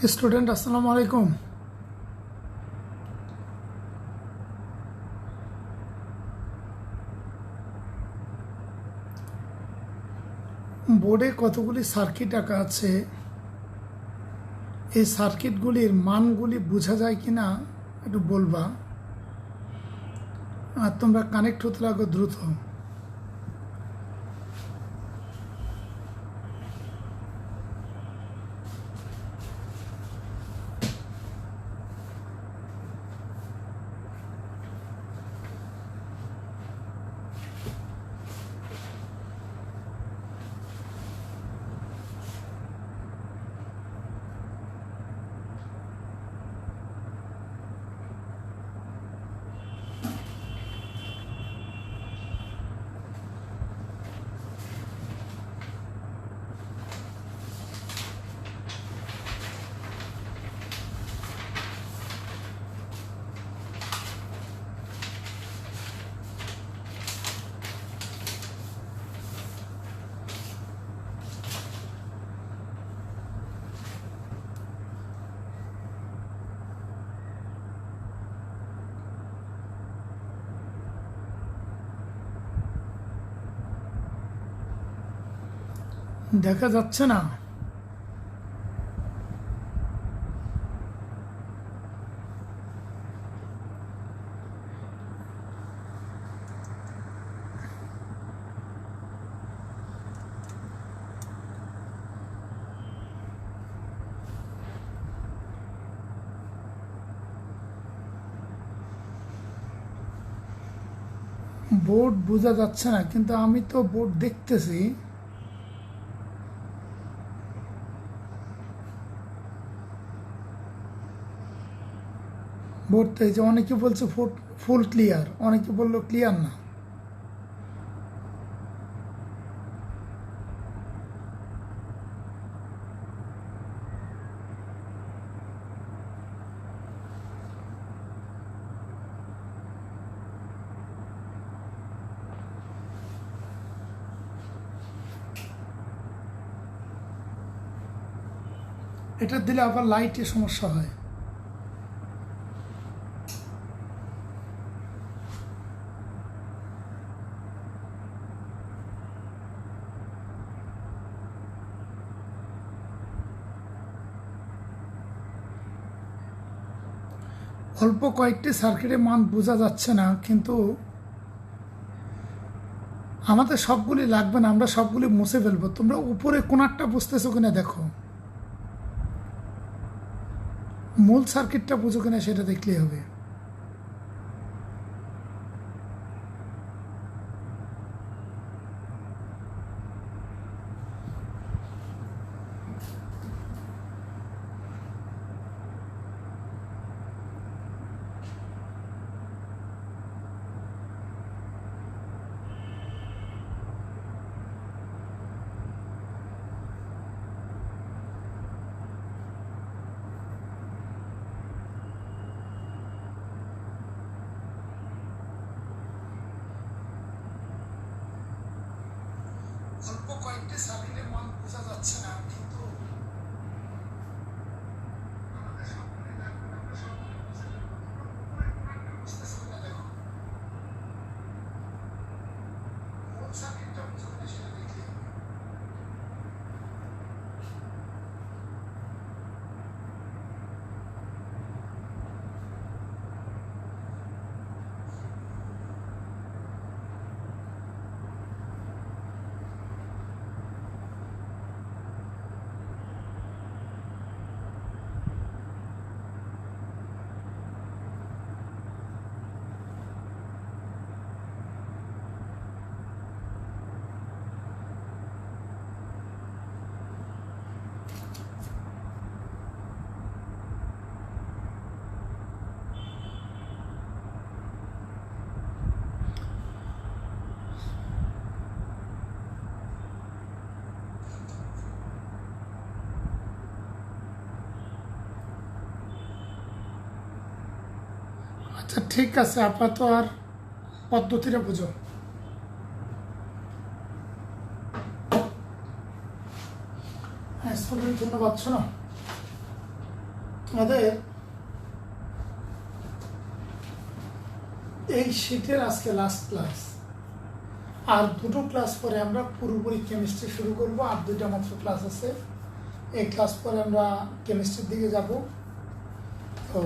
Student আসসালামু আলাইকুম। বোর্ডে কতগুলি সার্কিট আঁকা আছে, এই সার্কিটগুলির মানগুলি বোঝা যায় কিনা একটু বলবা। আর তোমরা কানেক্ট হতে লাগো দ্রুত। দেখা যাচ্ছে না? বোর্ড বোঝা যাচ্ছে না, কিন্তু আমি তো বোর্ড দেখতেছি। বোর্ডটা এই যে অনেকে বলছে ফুল ক্লিয়ার, অনেকে বললো ক্লিয়ার না। এটা দিলে আবার লাইটের সমস্যা হয়। অল্প কয়েকটি সার্কিটের মান বোঝা যাচ্ছে না, কিন্তু আমাদের সবগুলি লাগবে না, আমরা সবগুলি মুছে ফেলবো। তোমরা উপরে কোনারটা বুঝতেছো কিনা দেখো, মূল সার্কিটটা বুঝো কিনা সেটা দেখলেই হবে। অল্প কয়েকটি সার্কিটের মান বোঝা যাচ্ছে না, কিন্তু মূল সার্কিটটা বুঝো কিনা সেটা দেখলেই হবে। আচ্ছা ঠিক আছে, আপাতত আর পদ্ধতিটা বুঝো। হ্যাঁ স্টুডেন্ট, ধন্যবাদ। শোনো, আমাদের এই শীতের আজকে লাস্ট ক্লাস, আর দুটো ক্লাস পরে আমরা পুরোপুরি কেমিস্ট্রি শুরু করব। আর দুইটা মাত্র ক্লাস আছে, এই ক্লাস পরে আমরা কেমিস্ট্রির দিকে যাব। তো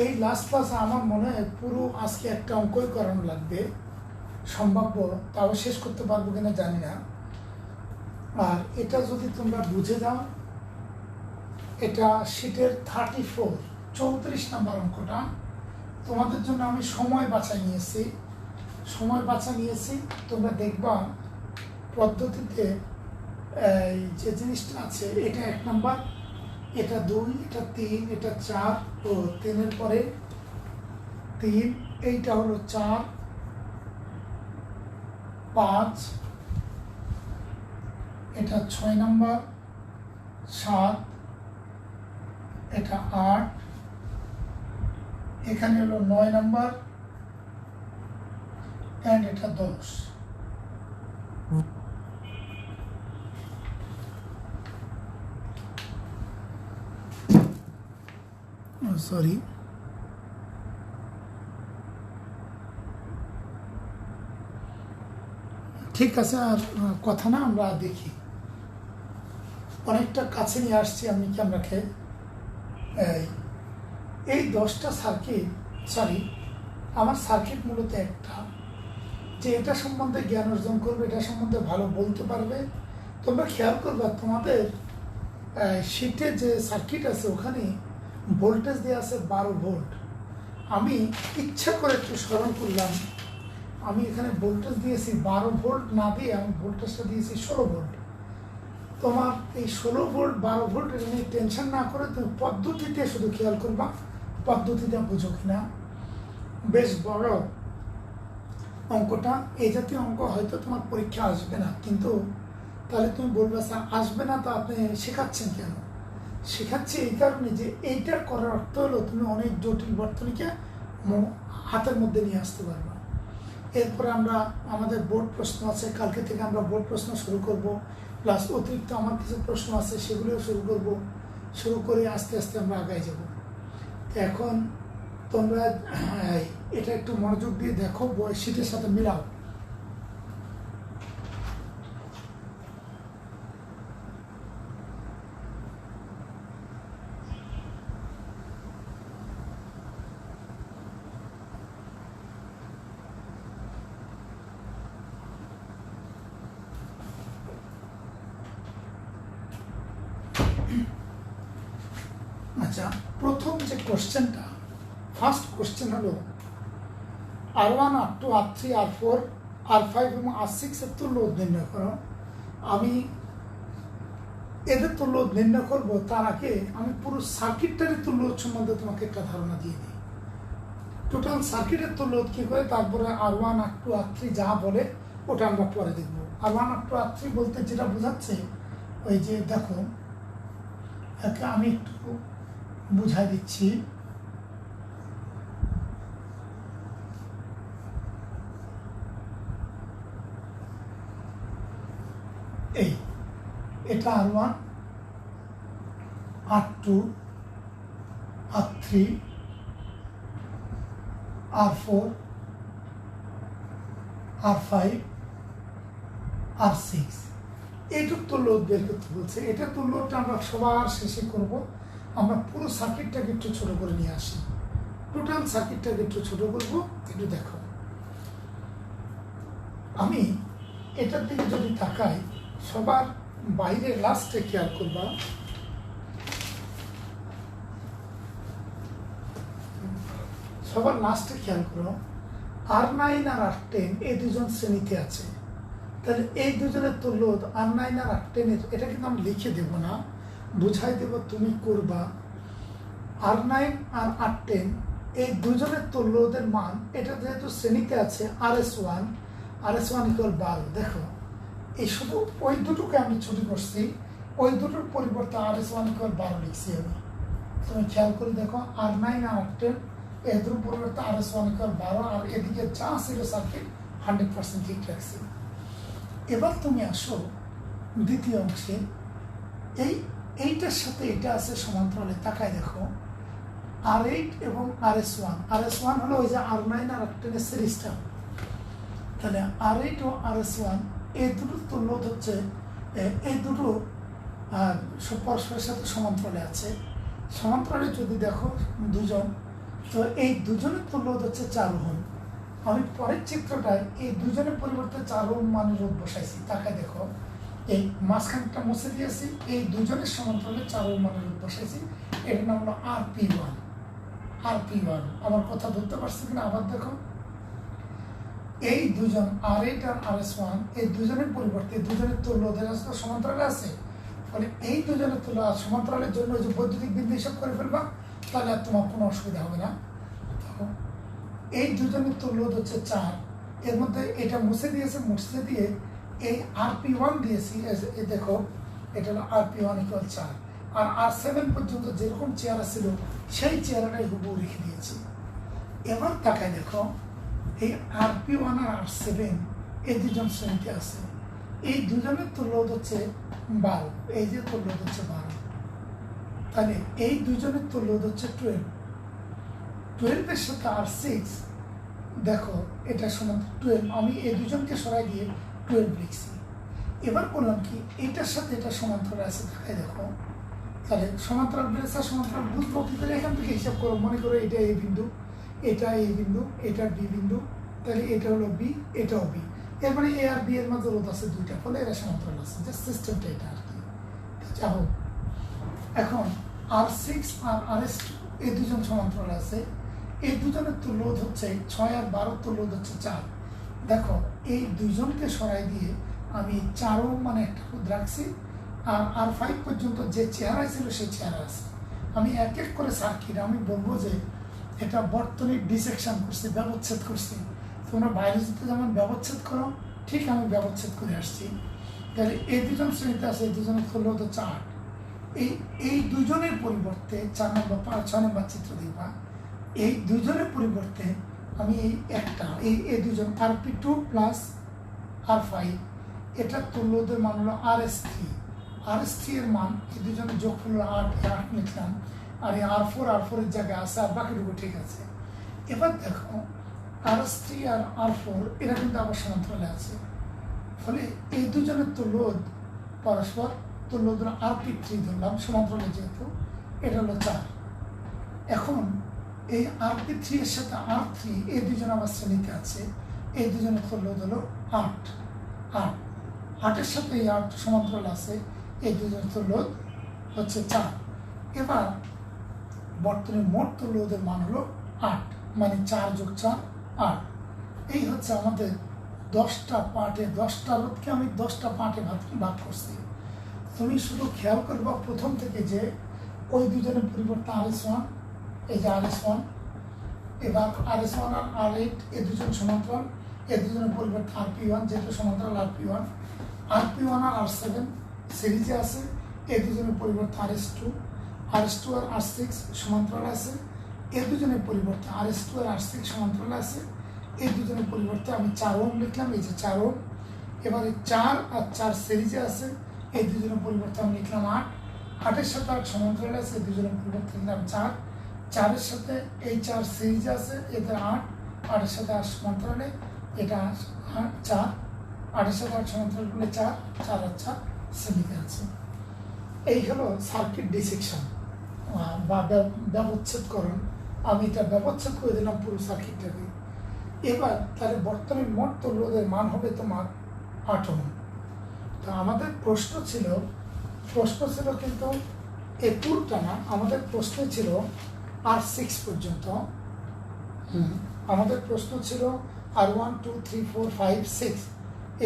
এই লাস্ট ক্লাসে আমার মনে হয় পুরো আজকে একটা অঙ্কই করানো লাগবে, সম্ভাব্য, তাও শেষ করতে পারবো কিনা জানি না। আর এটা যদি তোমরা বুঝে যাও, এটা শীটের 34 নাম্বার অঙ্কটা তোমাদের জন্য আমি সময় বাছা নিয়েছি। তোমরা দেখবা পদ্ধতিতে এই যে জিনিসটা আছে, এটা 1 নাম্বার, এটা 2, এটা 3, এটা 4, ও 3-এর পরে 3, এইটা হলো 4, 5, এটা 6 নাম্বার, 7, এটা 8, এখানে হলো 9 নাম্বার, এন্ড এটা 10। সরি, ঠিক আছে, আর কথা না, আমরা দেখি। অনেকটা কাছে নিয়ে আসছি আমি ক্যামেরাকে। এই 10টা সার্কিট, আমার সার্কিট মূলত একটা, যে এটা সম্বন্ধে জ্ঞান অর্জন করবে, এটা সম্বন্ধে ভালো বলতে পারবে। তোমরা খেয়াল করবে তোমাদের শীটে যে সার্কিট আছে ওখানে ভোল্টেজ দেওয়া আছে 12 ভোল্ট। আমি ইচ্ছা করে একটু স্মরণ করলাম, আমি এখানে ভোল্টেজ দিয়েছি 12 ভোল্ট না দিয়ে আমি ভোল্টেজটা দিয়েছি 16 ভোল্ট। তোমার এই 16 ভোল্ট 12 ভোল্ট এটা নিয়ে টেনশন না করে তুমি পদ্ধতিতে শুধু খেয়াল করবা, পদ্ধতিটা বুঝো কিনা। বেশ বড় অঙ্কটা, এই জাতীয় অঙ্ক হয়তো তোমার পরীক্ষা আসবে না, কিন্তু তাহলে তুমি বলবে স্যার আসবে না তো আপনি শেখাচ্ছেন কেন? শেখাচ্ছি এই কারণে যে এইটা করার অর্থ হলো তুমি অনেক জটিল বর্তনীকে হাতের মধ্যে নিয়ে আসতে পারবা। এরপরে আমরা আমাদের বোর্ড প্রশ্ন আছে, কালকে থেকে আমরা বোর্ড প্রশ্ন শুরু করব, প্লাস অতিরিক্ত আমার কিছু প্রশ্ন আছে সেগুলোও শুরু করে আস্তে আস্তে আমরা আগায় যাব। তো এখন তোমরা এটা একটু মনোযোগ দিয়ে দেখো, শীতের সাথে মিলাও। আচ্ছা, প্রথম যে কোশ্চেনটা, ফার্স্ট কোশ্চেন হলো R1, R2, R3, R4, R5 এবং R6 এর তুল্যরোধ নির্ণয় করো। আমি এদের তুল্যরোধ নির্ণয় করবো তার আগে আমি পুরো সার্কিটটারই তুল্যরোধ সম্বন্ধে তোমাকে একটা ধারণা দিয়ে দিই। টোটাল সার্কিটের তুল্যরোধ কী করে, তারপরে R1, R2, R3 যা বলে ওটা আমরা পরে দেখব। R1, R2, R3 বলতে যেটা বোঝাচ্ছে, ওই যে দেখো আমি একটু বুঝাই দিচ্ছি। এটা R1, R2, R3, R4, R5, R6, এইটুক তুল্যরোধ বের করতে বলছে। এটা তুল্যরোধটা আমরা সবার শেষে করব। আমরা পুরো সার্কিটটাকে একটু ছোট করে নিয়ে আসি, টোটাল সার্কিটটাকে একটু ছোট করব। একটু দেখো, আমি এটার দিকে যদি তাকাই, সবার বাইরে লাস্টে খেয়াল করবা, সবার লাস্টে খেয়াল করো, R9 আর R10 এই দুজন শ্রেণীতে আছে। তাহলে এই দুজনের তুল্যরোধ R9 আর R10 এর, এটা কিন্তু আমি লিখে দেব না, বুঝাই দেব, তুমি করবা। R9 আর R10 এই দুজনের তুল্যরোধের মান, এটা যেহেতু শ্রেণীতে আছে RS1 = 12। দেখো এই শুধু ওই দুটোকে আমি ছুটি করছি, ওই দুটোর পরিবর্তে RS1 = 12 লিখছি আমি। তুমি খেয়াল করে দেখো, R9 আর R10 এদের পরিবর্তে RS1 = 12, আর এদিকে যা ছিল সার্কিট 100% ঠিক রাখছি। এবার তুমি আসো দ্বিতীয় অংশে, এইটার সাথে এটা আছে সমান্তরালে। তাকায় দেখো, R8 এবং RS1 হলো ওই যে R9 আর R10 এর সিরিজটা। তাহলে R8 ও RS1 এই দুটো তুল্যরোধ হচ্ছে, এই দুটো পরস্পরের সাথে সমান্তরালে আছে। সমান্তরালে যদি দেখো দুজন, তো এই দুজনের তুল্যরোধ হচ্ছে 4 ওহম। আমি পরের চিত্রটায় এই দুজনের পরিবর্তে 4 ওহম মানের রোধ বসাইছি। তাকায় দেখো, এই মাঝখানটা মুছে দিয়েছি, এই দুজনের সমান্তরালে 4 ওহম মানের রোধ বসাইছি। এটার নাম হলো RP1। আমার কথা ধরতে পারছি কিনা আবার দেখো, এই দুজন R8 আর RS1 এই দুজনের পরিবর্তে দুজনের তুল্যরোধের সমান্তরালে আছে। ফলে এই দুজনের তুল্য সমান্তরালের জন্য যে বৈদ্যুতিক বিন্দু হিসাব করে ফেলবা, তাহলে আর তোমার কোনো অসুবিধা হবে না। এই দুজনের তুল্যরোধ হচ্ছে 4, এর মধ্যে এটা মুছে দিয়ে এই RP1 দিয়েছি। দেখো এটা হলো RP1 = 4, আর R7 পর্যন্ত যেরকম চেয়ারা ছিল সেই চেয়ারটাই হুবহু রেখে দিয়েছি। এবার তাকায় দেখো, এই RP1 আর R7 এই দুজন শ্রেণীতে আছে। এই দুজনের তুল্যরোধ হচ্ছে 12, এই যে তুল্যরোধ হচ্ছে 12। তাহলে এই দুজনের তুল্যরোধ হচ্ছে 12 এর সাথে R6 দেখো এটা সমান 12। আমি এই দুজনকে সরাই দিয়ে 12 লিখছি। এবার করলাম কি, এটার সাথে এটা সমান্তরাল আছে। দেখাই দেখো, তাহলে সমান্তরাল বেড়েছে, সমান্তরাল বুঝবো কি করে? এখান থেকে হিসাব করো। মনে করো এটা A বিন্দু, এটা A বিন্দু, এটা B বিন্দু, তাহলে এটা হলো B, এটাও B। এর মানে A আর B এর মধ্যে রোধ আছে 2টা, ফলে এরা সমান্তরাল আছে। যে সিস্টেমটা এটা আর কি। যা হোক, এখন R6 আর RS2 এই দুজন সমান্তরাল আছে। এই দুজনের তুল্যরোধ হচ্ছে 6 আর 12 তুল্যরোধ হচ্ছে 4। দেখো এই দুজনকে সরাই দিয়ে আমি 4 ওহম মানে একটা রোধ রাখছি, আর R5 পর্যন্ত যে চেহারা ছিল সেই চেহারা আছে। আমি এক এক করে সার্কিট আমি বলবো যে এটা বর্তনী ডিসেকশন করছি, ব্যবচ্ছেদ করছি। তোমরা বায়োলজিতে যেমন ব্যবচ্ছেদ করো, ঠিক আমি ব্যবচ্ছেদ করে আসছি। তাহলে এই দুজন শ্রেণীতে আছে, এই দুজনের তুল্যরোধ হচ্ছে 8। এই দুজনের পরিবর্তে 4 নম্বর 6 নম্বর চিত্র দেখবা, এই দুজনের পরিবর্তে আমি এই দুজন RP2 প্লাস R5 এটার তুল্যরোধের মান হলো RS3 এর মান এই দুজনের যোগফল হলো 8 লিখলাম। আর এই R4 এর জায়গায় আছে, আর বাকিটুকু ঠিক আছে। এবার দেখো RS3 আর R4 এরা কিন্তু আবার সমান্তরালে আছে। ফলে এই দুজনের তুল্যরোধ পরস্পর তুল্যরোধ RP3 ধরলাম, সমান্তরালে যেহেতু, এটা হলো 4। এখন এই RP3 এর সাথে R3 এই দুজন আবার শ্রেণীতে আছে। এই দুজনের তুল্যরোধ হলো 8 সাথে এই 8 সমান্তরাল আছে। এই দুজনের তুল্যরোধ হচ্ছে 4। এবার বর্তনীর মোট তুল্যরোধের মান হলো 8, মানে 4 + 4 8। এই হচ্ছে আমাদের 10টা পার্টে, 10টা রোধকে আমি 10টা পার্টে ভাগ করছি। তুমি শুধু খেয়াল করবা প্রথম থেকে যে ওই দুজনের পরিবর্তে RS1, এই যে RS1, এবার RS1 আর R8 এই দুজন সমান্তরাল, এই দুজনের পরিবর্তে RP1 যেহেতু সমান্তরাল RP1 আর R7 সিরিজে আছে। এই দুজনের পরিবর্তে RS2 আর R6 সমান্তরাল আছে। এই দুজনের পরিবর্তে RS2 আর R6 সমান্তরাল আছে। এই দুজনের পরিবর্তে আমি 4 ওহম লিখলাম, এই যে 4 ওহম। এবার এই 4 আর 4 সিরিজে আছে। এই দুজনের পরিবর্তে আমি লিখলাম 8 এর সাথে 8 সমান্তরাল আছে। এই দুজনের পরিবর্তে লিখলাম 4 এর সাথে এই 4 সিরিজে আছে, এদের 8 এর সাথে 8 সমান্তরালে, এটা 4 এর সাথে 8 সমান্তরাল করলে 4 আর 4 শ্রেণীতে আছে। এই হলো সার্কিট ডিসেকশন বা ব্যবচ্ছেদকরণ। আমি এটা ব্যবচ্ছেদ করে দিলাম পুরো সার্কিটটাকে। এবার তাহলে বর্তমানে মোট তুল্যরোধের মান হবে তোমার 8 ওহম। তো আমাদের প্রশ্ন ছিল কিন্তু এই পুরোটা না, আমাদের প্রশ্ন ছিল R6 পর্যন্ত। আমাদের প্রশ্ন ছিল R1 2 3 4 5 6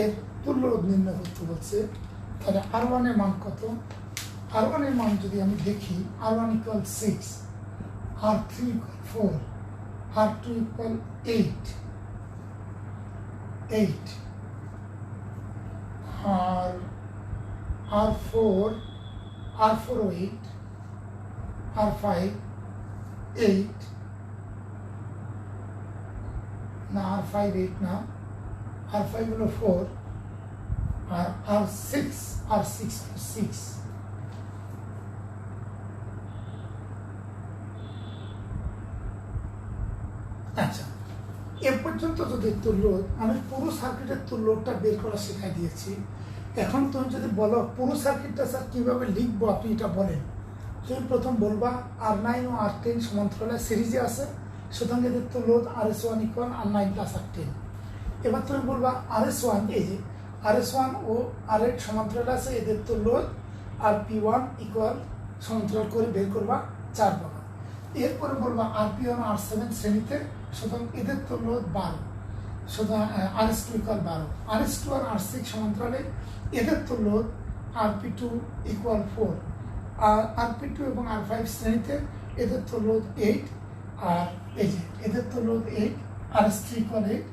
এর তুল্যরোধ নির্ণয় করতে বলছে। তাহলে R1 এর মান কত? R1 এর মান যদি আমি দেখি, R1 = 6, R3 = 4, R2 = 8, আর R4 ও 8, R5 8 না, R5 8 না, R5 হলো 4, আর R6 হলো 6। আচ্ছা, এ পর্যন্ত যদি তুল্যরোধ, আমি পুরো সার্কিটের তুল্যরোধটা বের করা শেখাই দিয়েছি। এখন তুমি যদি বলো পুরো সার্কিটটা স্যার কীভাবে লিখবো, আপনি এটা বলেন। তুমি প্রথম বলবা R9 ও R10 সমান্তরালে সিরিজে আছে, সুতরাং এদের তুল্যরোধ RS1 equal R9 plus R10। এবার তুমি বলবা RS1, এই যে RS1 ও R8 সমান্তরালে আছে, এদের তুল্যরোধ RP1 ইকুয়াল সমান্তরাল করে বের করবা 4 পাবা। এরপরে বলবা RP1 R7 শ্রেণীতে, সুতরাং এদের তুল্যরোধ 12, সুতরাং RS2 ইকুয়াল 12। RS2 আর R6 সমান্তরালে, এদের তুল্যরোধ RP2 ইকুয়াল 4। আর RP2 এবং R5 শ্রেণীতে, এদের তুল্যরোধ 8। আর এই যে এদের তুল্যরোধ 8, RS3 ইকুয়াল 8।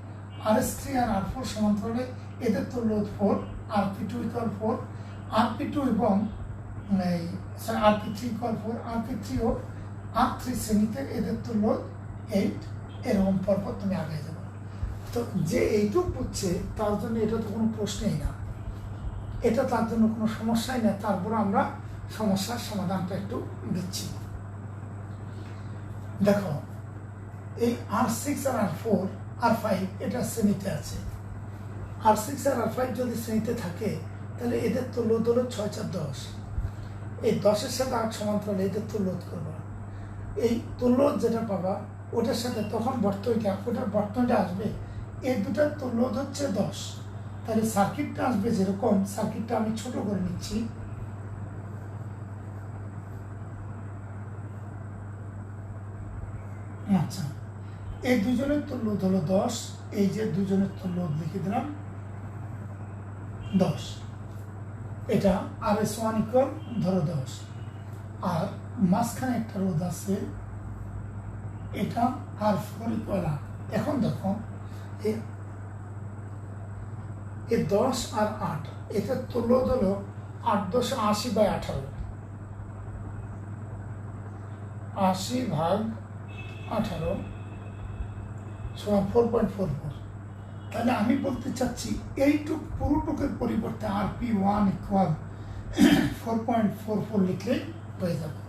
RS3 আর R4 সমান্তরালে, এদের তুল্যরোধ 4, RP2 ইকুয়াল 4। RP2 এবং RP3 ইকুয়াল 4, RP3 ও R3 শ্রেণীতে, এদের তুল্যরোধ 8। এরকম পরপর তুমি আগে যাবে। তো যে এইটুক বুঝছে তার জন্য এটা তো কোনো প্রশ্নই না, এটা তার জন্য কোনো সমস্যাই না। তারপর আমরা সমস্যার সমাধানটা একটু দিচ্ছি। দেখো, এই R6 আর R4 R5 এটা শ্রেণীতে আছে। R6 আর R5 যদি শ্রেণীতে থাকে, তাহলে এদের তুল্যরোধ হলো 6 4 10। এই 10-এর সাথে 8 সমান্তরালে এদের তুল্যরোধ করবা। এই তুল্যরোধ যেটা পাবা, ওটার সাথে তখন ওটার বর্তনীটা আসবে, এই দুটার তুল্যরোধ হচ্ছে 10। তাহলে সার্কিটটা আসবে যেরকম, সার্কিটটা আমি ছোট করে নিচ্ছি। আচ্ছা, এই দুজনের তুল্যরোধ হলো 10, এই যে দুজনের তুল্যরোধ লিখে দিলাম 10। এটা RS1 ইকুয়াল ধরো 10, আর মাঝখানে একটা রোধ আছে, এটা R4 ইকুয়াল 8। এখন দেখো, এই 10 আর 8, এটার তুল্যরোধ হলো 8 10 80/18, 80/18 সমান 4.44। তাহলে আমি বলতে চাচ্ছি এইটুক পুরোটুকের পরিবর্তে RP1 ইকুয়াল 4.44 লিখলেই হয়ে যাবে।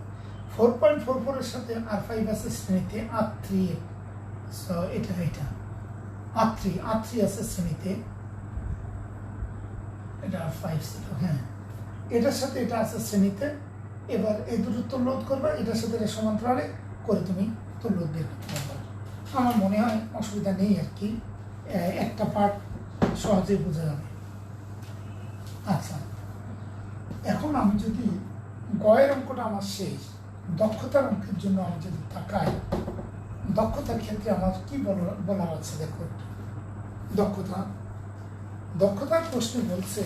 4.44 এর সাথে R5 আছে শ্রেণীতে, R3 এটা R3 আছে শ্রেণীতে, এটা R5 ছিল, হ্যাঁ, এটার সাথে এটা আছে শ্রেণীতে। এবার এই দুটো তুল্যরোধ করবা, এটার সাথে এটা সমান্তরালে করে তুমি তুল্যরোধ বের করতে পারবা। আমার মনে হয় অসুবিধা নেই আর কি, একটা পার্ট সহজেই বোঝা যাবে। আচ্ছা, এখন আমি যদি গয়ের অঙ্কটা আমার শেষ, দক্ষতার অঙ্কের জন্য আমি যদি তাকাই, দক্ষতার ক্ষেত্রে আমার কি বলার আছে দেখো। দক্ষতার প্রশ্নে বলছে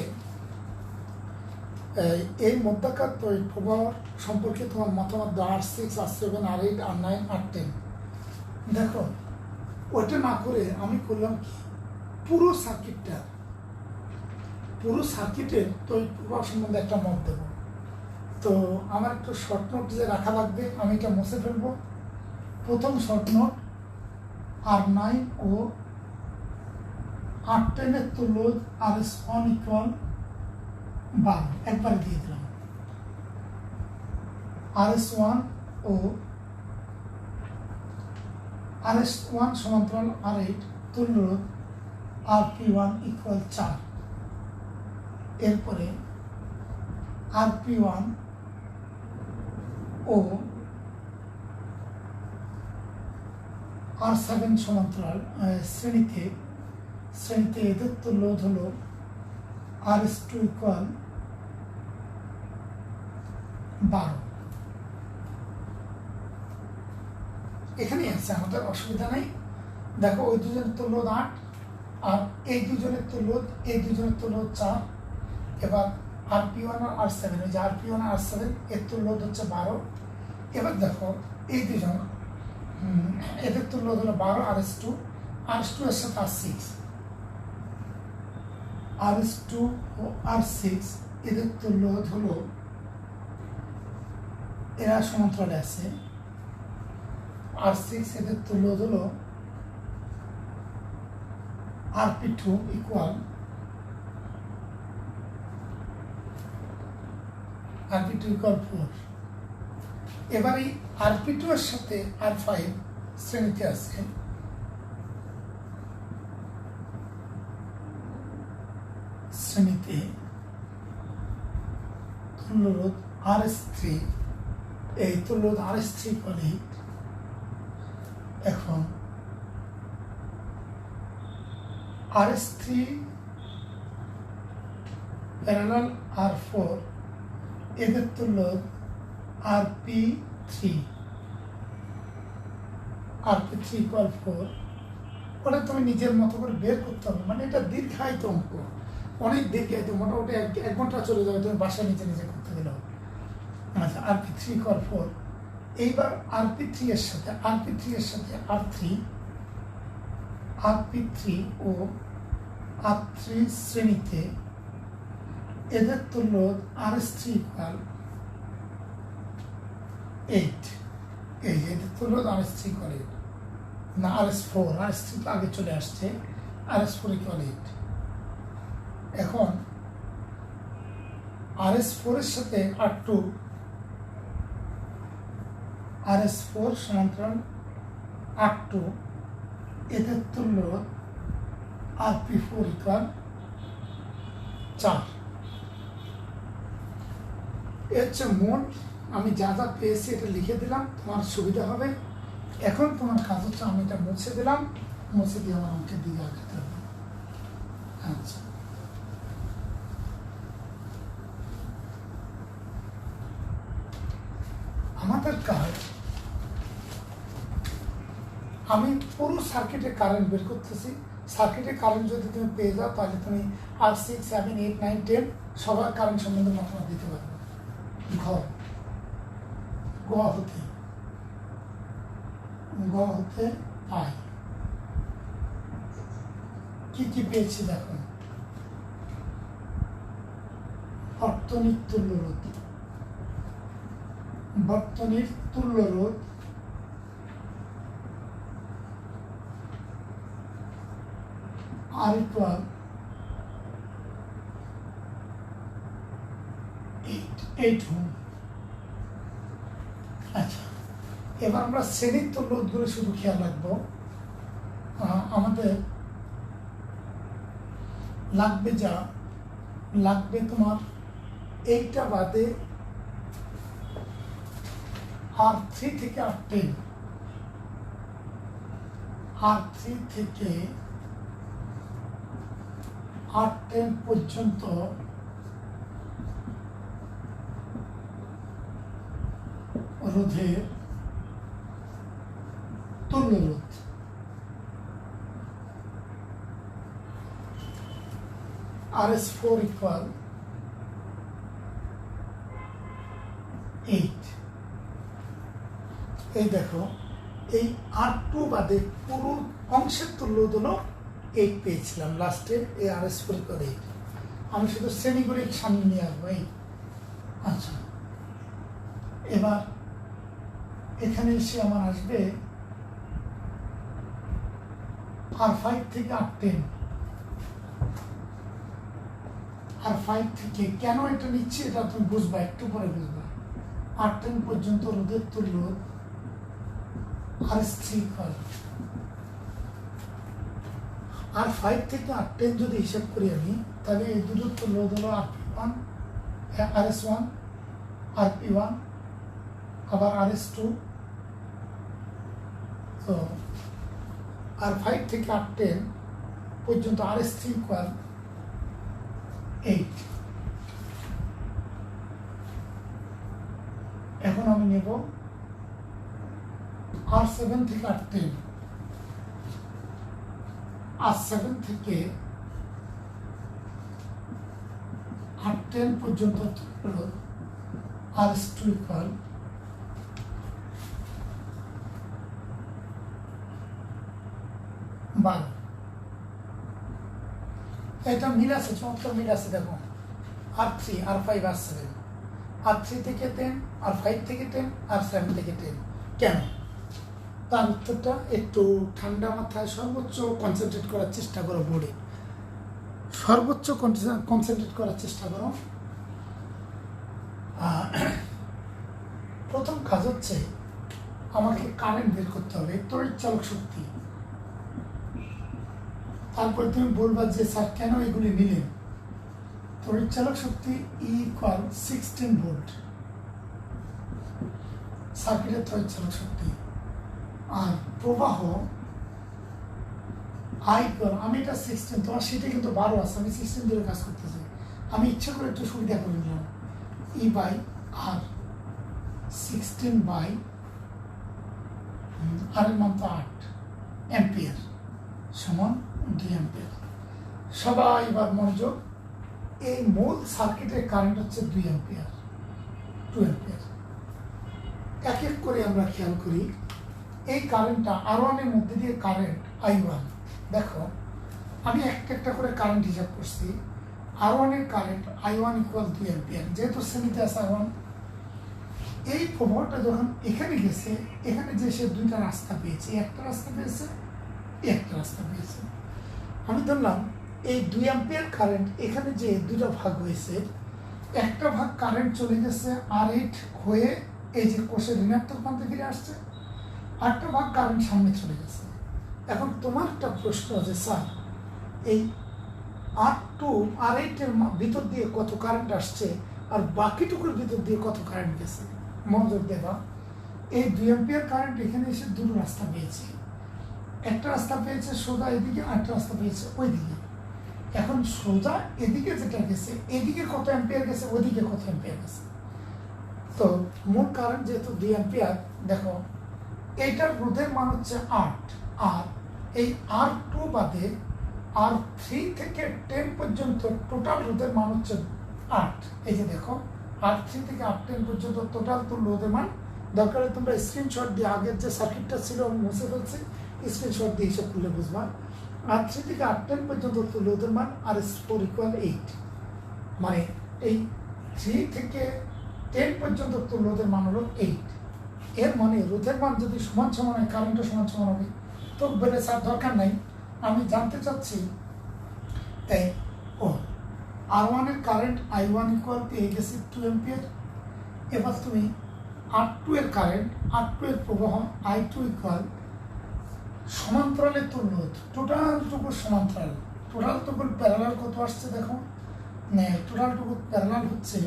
এই মধ্যাকার তড়িৎ প্রবাহ সম্পর্কে তোমার মতামত R6 R7 R8 R9 R10। দেখো, ওইটা না করে আমি করলাম কি, পুরো সার্কিটের তড়িৎ প্রবাহ সম্বন্ধে একটা মত দেব। তো আমার একটু শর্ট নোট যে রাখা লাগবে, আমি এটা মুছে ফেলবো। প্রথম শর্ট নোট, R9 ও R10 এর তুল্যরোধ RS1 ইকুয়াল 12, একবারে দিয়ে দিলাম। RS1 ও RS1 সমান্তরাল R8, তুল্যরোধ RP1 ইকুয়াল 4। এরপরে RP1 ও R7 সমান্তরাল শ্রেণীতে এদের তুল্যরোধ হলো RS2 ইকুয়াল 12। এখানেই আছে, আমাদের অসুবিধা নেই। দেখো, ওই দুজনের তুল্যরোধ 8, আর এই দুজনের তুল্যরোধ 4। এবার RP1 আর R7, ওই যে RP1 আর R7 এর তুল্যরোধ হচ্ছে 12। এবার দেখো, এই দুজন এদের তুল্যরোধ হলো 12, RS2 এর সাথে RS2 ও R6 এদের তুল্যরোধ হলো, এরা সমান্তরালে আছে, R6 এদের তুল্যরোধ হলো RP2 ইকুয়াল RP2 ইকুয়াল 4। এবার এই RP2 এর সাথে R5 শ্রেণীতে আছে, শ্রেণীতে তুল্যরোধ RS3, এই তুল্যরোধ RS3 কলি এখন RS3 প্যারালাল R4 এদের তুল্যরোধ RP3 ইকুয়াল 4। ওটা তুমি নিজের মতো করে বের করতে হবে, মানে এটা দীর্ঘায়িত অঙ্ক, অনেক দীর্ঘায়িত, মোটামুটি 1 ঘন্টা চলে যাবে তুমি বাসায় নিজে নিজে করতে গেলেও। আচ্ছা, RP3 ইকুয়াল 4। এইবার RP3 এর সাথে RP3 ও R3 শ্রেণীতে এদের তুল্যরোধ RS3 ইকুয়াল 8। এই যে এদের তুল্যরোধ RS3 ইকুয়াল 8 না RS4, RS3 তো আগে চলে আসছে, RS4 ইকুয়াল 8। এখন RS4 এর সাথে R2, RS4 সমান্তরাল R2 এদের তুল্যরোধ RP4 ইকুয়াল 4। এর হচ্ছে মূল। আমি যা যা পেয়েছি এটা লিখে দিলাম, তোমার সুবিধা হবে। এখন তোমার কাজ হচ্ছে আমি এটা মুছে দিলাম, মুছে দিয়ে আমার অঙ্কের দিকে আগাতে হবে। আচ্ছা, আমাদের কাজ, আমি পুরো সার্কিটে কারেন্ট বের করতেছি। সার্কিটে কারেন্ট যদি তুমি পেয়ে যাও তাহলে তুমি R6, 7, 8, 9, 10 সবার কারেন্ট সম্বন্ধে মতামত দিতে পারবে। গ হতে পাই কি কি পেয়েছি দেখো। বর্তনীর তুল্যরোধ R ইকুয়াল 8 ওহম। আচ্ছা, এবার আমরা শ্রেণীর তুল্যরোধগুলো শুধু খেয়াল রাখবো। আমাদের লাগবে তোমার এইটা বাদে R3 থেকে R10, R3 থেকে R10 পর্যন্ত রোধের তুল্যরোধ। RS4 equal 8। এই দেখো, এই R2 বাদে পুরো অংশের তুল্যরোধ হলো 8 পেয়েছিলাম লাস্টে, এই RS4 ইকুয়াল 8। আমি শুধু শ্রেণীগুলি সামনে নিয়ে আসবো। আচ্ছা, এবার এখানে এসে আমার আসবে R5 থেকে R10। R5 থেকে কেন এটা নিচ্ছি এটা তুমি বুঝবা, একটু পরে বুঝবা। R10 পর্যন্ত রোধের তুল্যরোধ RS3 ইকুয়াল, R5 থেকে R10 যদি হিসাব করি আমি, তাহলে এই দুটো তুল্যরোধ হলো RS1, RP1, আবার RS2। তো R5 থেকে R10 পর্যন্ত RS3 ইকুয়াল 8। এখন আমি নেব R7 থেকে R10, R7 থেকে R10 পর্যন্ত RS2 ইকুয়াল 12। এটা মিল আছে, চমৎকার মিল আছে। দেখো R3, R5, R7, R3 থেকে 10, R5 থেকে 10, R7 থেকে 10। কেন? তার উত্তরটা একটু ঠান্ডা মাথায় সর্বোচ্চ কনসেন্ট্রেট করার চেষ্টা করো, বোর্ডে সর্বোচ্চ কনসেন্ট্রেট করার চেষ্টা করো। প্রথম কাজ হচ্ছে আমাকে কারেন্ট বের করতে হবে, তড়িৎ চালক শক্তি। তারপরে তুমি বলবা যে স্যার কেন এগুলি নিলেন, তড়িৎচালক শক্তি E ইকুয়াল 16 ভোল্ট, সার্কিটের তড়িৎচালক শক্তি। আর প্রবাহ I ইকুয়াল, আমি এটা 16, তোমার সেটা কিন্তু 12 আছে, আমি 16 ধরে কাজ করতেছি, আমি ইচ্ছা করে একটু সুবিধা করে নিলাম। E বাই R, 16 বাই আর এর মান তো 8 অ্যাম্পিয়ার সমান 2 অ্যাম্পিয়ার। সবাই এবার মনোযোগ, এই মূল সার্কিটের কারেন্ট হচ্ছে 2 অ্যাম্পিয়ার, 2 অ্যাম্পিয়ার। এক এক করে আমরা খেয়াল করি। এই কারেন্টটা R1 এর মধ্যে দিয়ে কারেন্ট I1, দেখো আমি একটা একটা করে কারেন্ট হিসাব করছি। R1 এর কারেন্ট I1 ইকুয়াল 2 অ্যাম্পিয়ার, যেহেতু শ্রেণীতে আছে R1। এই প্রবাহটা যখন এখানে গেছে, এখানে যে সে দুইটা রাস্তা পেয়েছে, একটা রাস্তা পেয়েছে, একটা রাস্তা পেয়েছে। আমি ধরলাম এই 2 অ্যাম্পিয়ার কারেন্ট এখানে যে দুইটা ভাগ হয়েছে, একটা ভাগ কারেন্ট চলে গেছে R8 হয়ে এই যে কোষের ঋণাত্মক প্রান্তে ফিরে আসছে, আরেকটা ভাগ কারেন্ট সামনে চলে গেছে। এখন তোমার একটা প্রশ্ন আছে, স্যার এই R2 R8 এর ভিতর দিয়ে কত কারেন্ট আসছে আর বাকিটুকুর ভিতর দিয়ে কত কারেন্ট গেছে? মনোযোগ দেবা, এই 2 অ্যাম্পিয়ার কারেন্ট এখানে এসে দুটো রাস্তা পেয়েছে, একটা রাস্তা পেয়েছে সোজা এদিকে, আরেকটা রাস্তা পেয়েছে ওইদিকে। এখন সোজা এদিকে যেটা গেছে, এদিকে কত অ্যাম্পিয়ার গেছে, ওইদিকে কত অ্যাম্পিয়ার গেছে। তো মূল কারেন্ট যেহেতু 2 অ্যাম্পিয়ার, দেখো এইটার রোধের মান হচ্ছে 8, আর এই R2 বাদে R3 থেকে 10 পর্যন্ত টোটাল রোধের মান হচ্ছে 8। এই যে দেখো R3 থেকে R10 পর্যন্ত টোটাল তো রোধের মান, দরকারে তোমরা স্ক্রিনশট দিয়ে, আগের যে সার্কিটটা ছিল মুছে ফেলছি, স্ক্রিনশট দিয়ে হিসাব করলে বুঝবা। R3 থেকে R10 পর্যন্ত তো রোধের মান RS4 ইকুয়াল 8, মানে এই 3 থেকে 10 পর্যন্ত তো রোধের মান হলো 8। এর মানে রোধের মান যদি সমান সমান হয়, কারেন্টও সমান সমান হবে। তো বলে স্যার দরকার নাই, আমি জানতে চাচ্ছি তাই R1 এর কারেন্ট I1 ইকুয়াল পেয়ে গেছে 2 অ্যাম্পিয়ার। এবার তুমি R2 এর কারেন্ট, R2 এর প্রবাহ I2 ইকুয়াল সমান্তরালের তুল্য, টোটালটুকু সমান্তরাল, টোটালটুকুর প্যারালাল কত আসছে দেখো, টোটালটুকু প্যারালাল হচ্ছে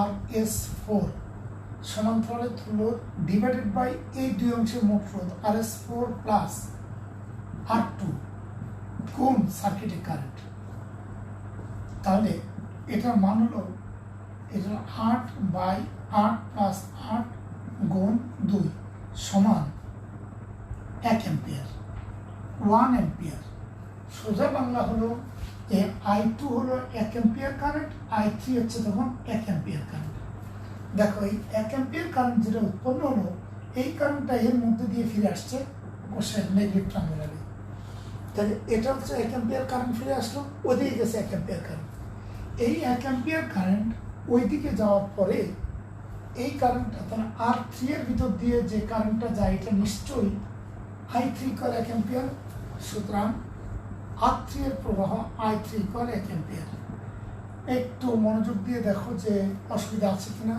RS4 সমান্তরালের তুল্য ডিভাইডেড বাই এই দুই অংশের মোট রোধ RS4 প্লাস R2 গুণ সার্কিটের কারেন্ট। তাহলে এটার মান হলো, এটা 8 বাই 8 প্লাস 8 গুণ 2 সমান 1 অ্যাম্পিয়ার, 1 অ্যাম্পিয়ার। সোজা বাংলা হলো যে I2 হলো 1 অ্যাম্পিয়ার কারেন্ট, I3 হচ্ছে তখন 1 অ্যাম্পিয়ার কারেন্ট। দেখো এই 1 অ্যাম্পিয়ার কারেন্ট যেটা উৎপন্ন হলো, এই কারেন্টটা এর মধ্যে দিয়ে ফিরে আসছে কোষের নেগেটিভ টার্মিনালে। তাহলে এটা হচ্ছে 1 অ্যাম্পিয়ার কারেন্ট ফিরে আসলো, ওদিকে গেছে 1 অ্যাম্পিয়ার কারেন্ট। এই 1 অ্যাম্পিয়ার কারেন্ট ওইদিকে যাওয়ার পরে এই কারেন্টটা তাহলে R3 এর ভিতর দিয়ে যে কারেন্টটা যায়, এটা নিশ্চয়ই I3 ইকুয়াল 1 অ্যাম্পিয়ার। সুতরাং R3 এর প্রবাহ I3 ইকুয়াল 1 অ্যাম্পিয়ার। একটু মনোযোগ দিয়ে দেখো যে অসুবিধা আছে কিনা।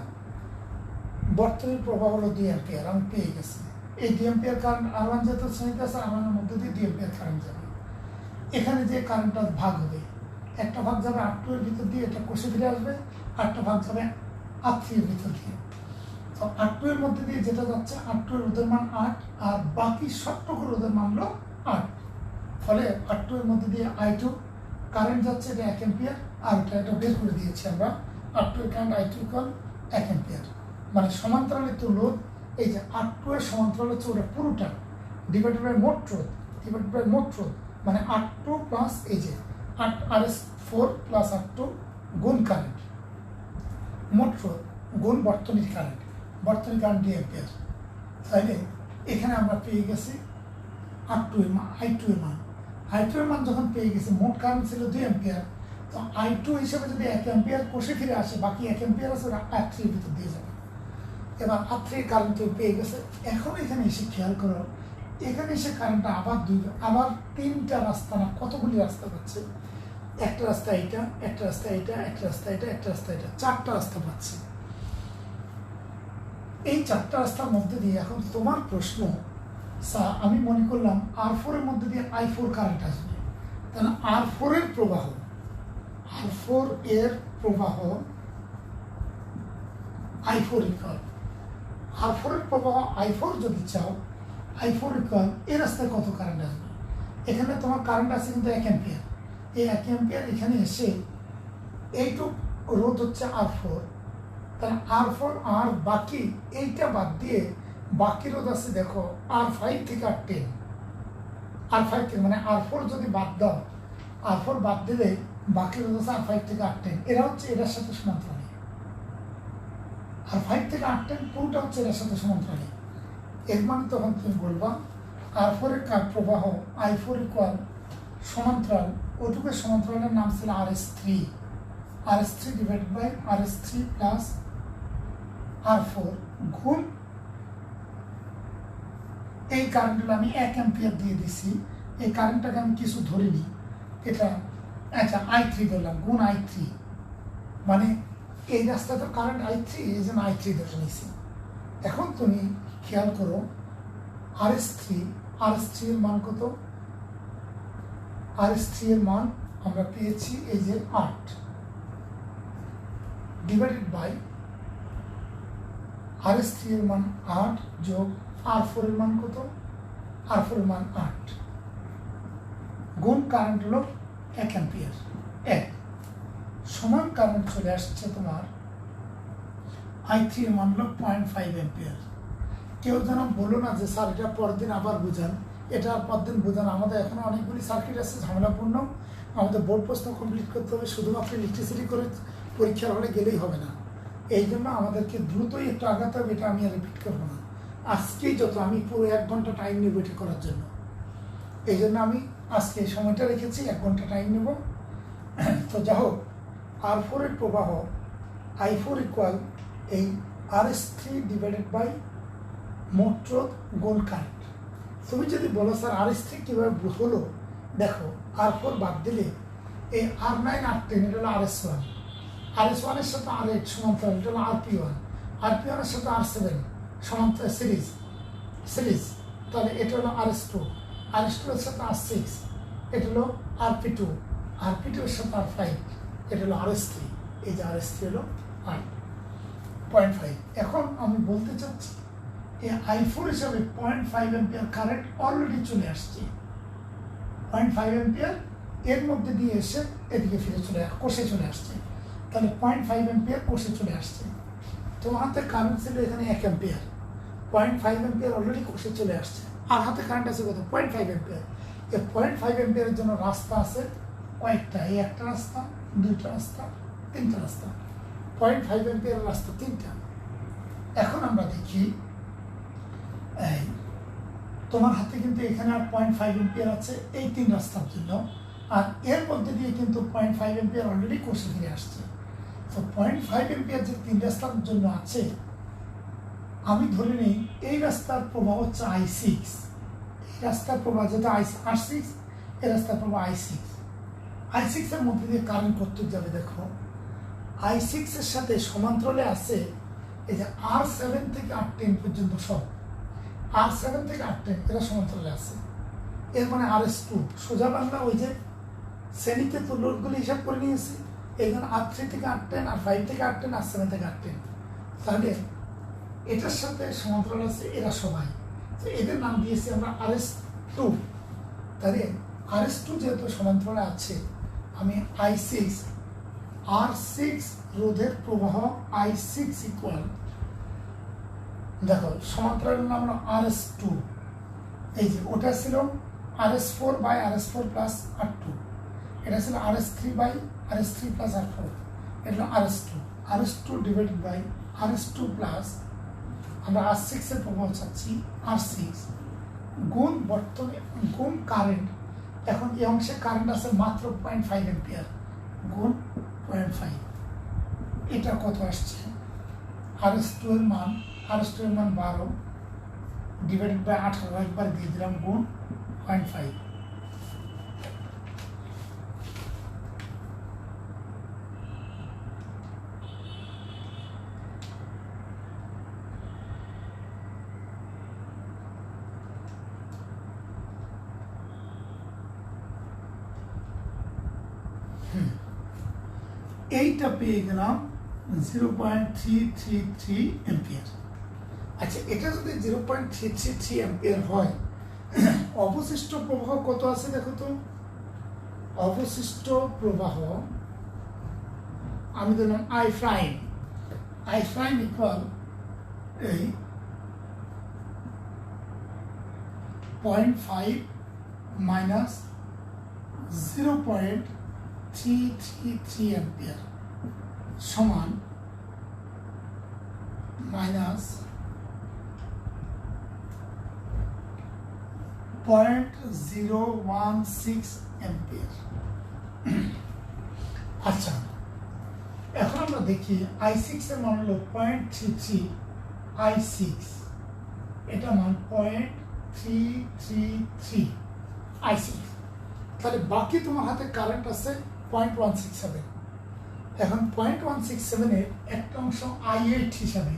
বর্তনীর প্রবাহ হলো 2 অ্যাম্পিয়ার, আমি পেয়ে গেছি। এই 2 অ্যাম্পিয়ার কারেন্ট R1 যেহেতু শ্রেণীতে আছে, R1 এর মধ্যে দিয়ে 2 অ্যাম্পিয়ার কারেন্ট যাবে। এখানে যে কারেন্টটা ভাগ হবে, একটা ভাগ যাবে R2 এর ভিতর দিয়ে, এটা কোষে ফিরে আসবে, আরেকটা ভাগ যাবে R3 এর ভিতর দিয়ে। তো R2 এর মধ্যে দিয়ে যেটা যাচ্ছে, R2 এর রোধের মান 8, আর বাকি সবটুকু রোধের মান হলো 8। ফলে R2 এর মধ্যে দিয়ে I2 কারেন্ট যাচ্ছে, এটা 1 অ্যাম্পিয়ার, আর এটা বের করে দিয়েছি আমরা। R2 এর কারেন্ট I2 ইকুয়াল 1 অ্যাম্পিয়ার, মানে সমান্তরালের তো লোড, এই যে R2 এর সমান্তরাল হচ্ছে ওটা পুরোটা ডিভাইডেড বাই মোট রোধ, ডিভাইডেড বাই মোট রোধ, মানে R2 প্লাস এই যে RS4 প্লাস R2 গুণ কারেন্ট, মোট রোধ গুণ বর্তনীর কারেন্ট, বর্তনীর কারেন্ট 2 অ্যাম্পিয়ার। তাইলে এখানে আমরা পেয়ে গেছি R2 এর মান, I2 এর মান। I2 এর মান যখন পেয়ে গেছি, মোট কারেন্ট ছিল 2 অ্যাম্পিয়ার, তো I2 হিসেবে যদি 1 অ্যাম্পিয়ার কোষে ফিরে আসে, বাকি 1 অ্যাম্পিয়ার আছে ওরা R3 এর ভিতর দিয়ে যাবে। এবার R3 এর কারেন্ট পেয়ে গেছে। এখন এখানে এসে খেয়াল করো, এখানে এসে কারেন্টটা আবার 3টা রাস্তা, না কতগুলি রাস্তা পাচ্ছে। একটা রাস্তা এটা, একটা রাস্তা এটা, একটা রাস্তা এটা, একটা রাস্তা এটা, 4টা রাস্তা পাচ্ছে। এই 4টা রাস্তার মধ্যে দিয়ে এখন তোমার প্রশ্ন, আমি মনে করলাম R4 এর মধ্যে দিয়ে I4 কারেন্ট আসবে, তাহলে R4 এর প্রবাহ R4 এর প্রবাহ I4 ইকুয়াল R4 এর প্রবাহ I4 যদি চাও I4 ইকুয়াল এই রাস্তায় কত কারেন্ট আসবে। এখানে তোমার কারেন্ট আছে কিন্তু 1 অ্যাম্পিয়ার। এই 1 অ্যাম্পিয়ার এখানে এসে এইটুক রোধ হচ্ছে R4, তাহলে R4 আর বাকি এইটা বাদ দিয়ে বাকি রোধ আছে দেখো R5 থেকে R10। R5 থেকে মানে R4 যদি বাদ দাও, R4 বাদ দিলে বাকি রোধ আছে R5 থেকে R10। এরা হচ্ছে এটার সাথে সমান্তরালী। R5 থেকে R10 পুরোটা হচ্ছে এটার সাথে সমান্তরালী। এর মানে তখন তুমি বলবা R4 এর প্রবাহ I4 ইকুয়াল সমান্তরাল, ওটুকের সমান্তরালের নাম ছিল RS3। RS3 divided by RS3 plus R4 গুণ এই কারেন্টগুলো আমি 1 অ্যাম্পিয়ার দিয়ে দিছি। এই কারেন্টটাকে আমি কিছু ধরিনি, এটা আচ্ছা I3 ধরলাম গুণ I3, মানে এই রাস্তাতে কারেন্ট I3, এই জন্য I3 ধরে নিয়েছি। এখন তুমি খেয়াল করো RS3 এর মান কত? RS3 এর মান আমরা পেয়েছি এই যে 8 ডিভাইডেড বাই RS3 এর মান 8 যোগ R4 এর মান কত? R4 এর মান 8 গুণ কারেন্ট হলো 1 অ্যাম্পিয়ার, 1 সমান কারেন্ট চলে আসছে তোমার I3 এর মান হলো 0.5 অ্যাম্পিয়ার। কেউ যেন বলো না যে স্যার এটা পরের দিন আবার বুঝান, এটা পরদিন বুঝান। আমাদের এখনো অনেকগুলি সার্কিট আছে ঝামেলাপূর্ণ, আমাদের বোর্ড প্রশ্ন কমপ্লিট করতে হবে। শুধুমাত্র ইলেকট্রিসিটি করে পরীক্ষার হলে গেলেই হবে না, এই জন্য আমাদেরকে দ্রুতই একটু আগাতে হবে। এটা আমি আর রিপিট করবো না, আজকেই যত আমি পুরো 1 ঘন্টা টাইম নেব এটা করার জন্য। এই জন্য আমি আজকে এই সময়টা রেখেছি, 1 ঘন্টা টাইম নেব। তো যা হোক, R4 এর প্রবাহ I4 ইকুয়াল এই RS3 ডিভাইডেড বাই মোট রোধ গুণ কারেন্ট। তুমি যদি বলো স্যার RS3 কীভাবে হলো, দেখো R4 বাদ দিলে এই R9 R10 এটা হলো RS1, RS1 এর সাথে R8 সমান্তরাল, এটা হলো RP1, RP1 এর সাথে R7 সমান্তরাল সিরিজ, তাহলে এটা হলো RS2, RS2 এর সাথে R6 এটা হলো RP2, RP2 এর সাথে R5 এটা হলো RS3। এই যে RS3 হলো 0.5। এখন আমি বলতে চাচ্ছি এই I4 হিসাবে 0.5 অ্যাম্পিয়ার কারেন্ট অলরেডি চলে আসছে। 0.5 অ্যাম্পিয়ার এর মধ্যে দিয়ে এসে এদিকে ফিরে কোষে চলে আসছে, তাহলে 0.5 অ্যাম্পিয়ার কোষে চলে আসছে। তোমার হাতে কারেন্ট ছিল এখানে 1 অ্যাম্পিয়ার, 0.5 অ্যাম্পিয়ার অলরেডি কোষে চলে আসছে। আর হাতে কারেন্ট আছে কত? 0.5 অ্যাম্পিয়ার। এই 0.5 অ্যাম্পিয়ারের জন্য রাস্তা আছে কয়েকটা, এই একটা রাস্তা, 2টা রাস্তা, 3টা রাস্তা। 0.5 অ্যাম্পিয়ারের রাস্তা 3টা। এখন আমরা দেখি তোমার হাতে কিন্তু এখানে আর 0.5 অ্যাম্পিয়ার আছে এই 3 রাস্তার জন্য, আর এর মধ্যে দিয়ে কিন্তু 0.5 অ্যাম্পিয়ার অলরেডি কোষে ফিরে আসছে। তো 0.5 অ্যাম্পিয়ার যে 3 রাস্তার জন্য আছে, আমি ধরে নিই এই রাস্তার প্রবাহ হচ্ছে I6, এই রাস্তার প্রবাহ যেটা R6, এই রাস্তার প্রবাহ I6। I6 এর মধ্যে দিয়ে কারেন্ট কত যাবে দেখো, I6 এর সাথে সমান্তরালে আছে এই যে R7 থেকে R10 পর্যন্ত সব, R7 থেকে R10 এরা সমান্তরালে আছে। এর মানে RS2 সোজা বাংলা ওই যে শ্রেণীতে তো লোডগুলি হিসাব করে নিয়েছি, এই জন্য R3 থেকে R10, R5 থেকে R10, R7 থেকে R10, তাহলে এটার সাথে সমান্তরাল আছে এরা সবাই, তো এদের নাম দিয়েছি আমরা RS2। তাহলে RS2 যেহেতু সমান্তরালে আছে, আমি I6 R6 রোধের প্রবাহ I6 ইকুয়াল, দেখো সমান্তরালের নাম হলো RS2, এই যে ওটা ছিল RS4 by RS4 plus R2, এটা ছিল RS3 by RS3 plus R4, এটা হলো RS2 divided by RS2 plus আমরা R6 এর প্রভাব চাচ্ছি R6 গুণ বর্তনী গুণ কারেন্ট। এখন এই অংশে কারেন্ট আছে মাত্র 0.5 অ্যাম্পিয়ার গুণ 0.5, এটা কত আসছে? RS2 এর মান 12 ডিভাইডেড বাই 18 একবার দিয়ে দিলাম গুণ 0.5। এইটা পেয়ে গেলাম 0.333 অ্যাম্পিয়ার। আচ্ছা, এটা যদি 0.333 অ্যাম্পিয়ার হয়, অবশিষ্ট প্রবাহ কত আছে দেখো তো। অবশিষ্ট প্রবাহ আমি দিলাম আই প্রাইম ইকুয়াল এই 0.5 মাইনাস 0.333 অ্যাম্পিয়ার সমান মাইনাস 0.016 অ্যাম্পিয়ার। আচ্ছা, এখন আমরা দেখি I6 এর মান হলো 0.33 I6, এটা মান 0.333 I6। তাহলে বাকি তোমার হাতে কারেন্ট আছে 0.167। এখন 0.167 এর একটা অংশ I8 হিসাবে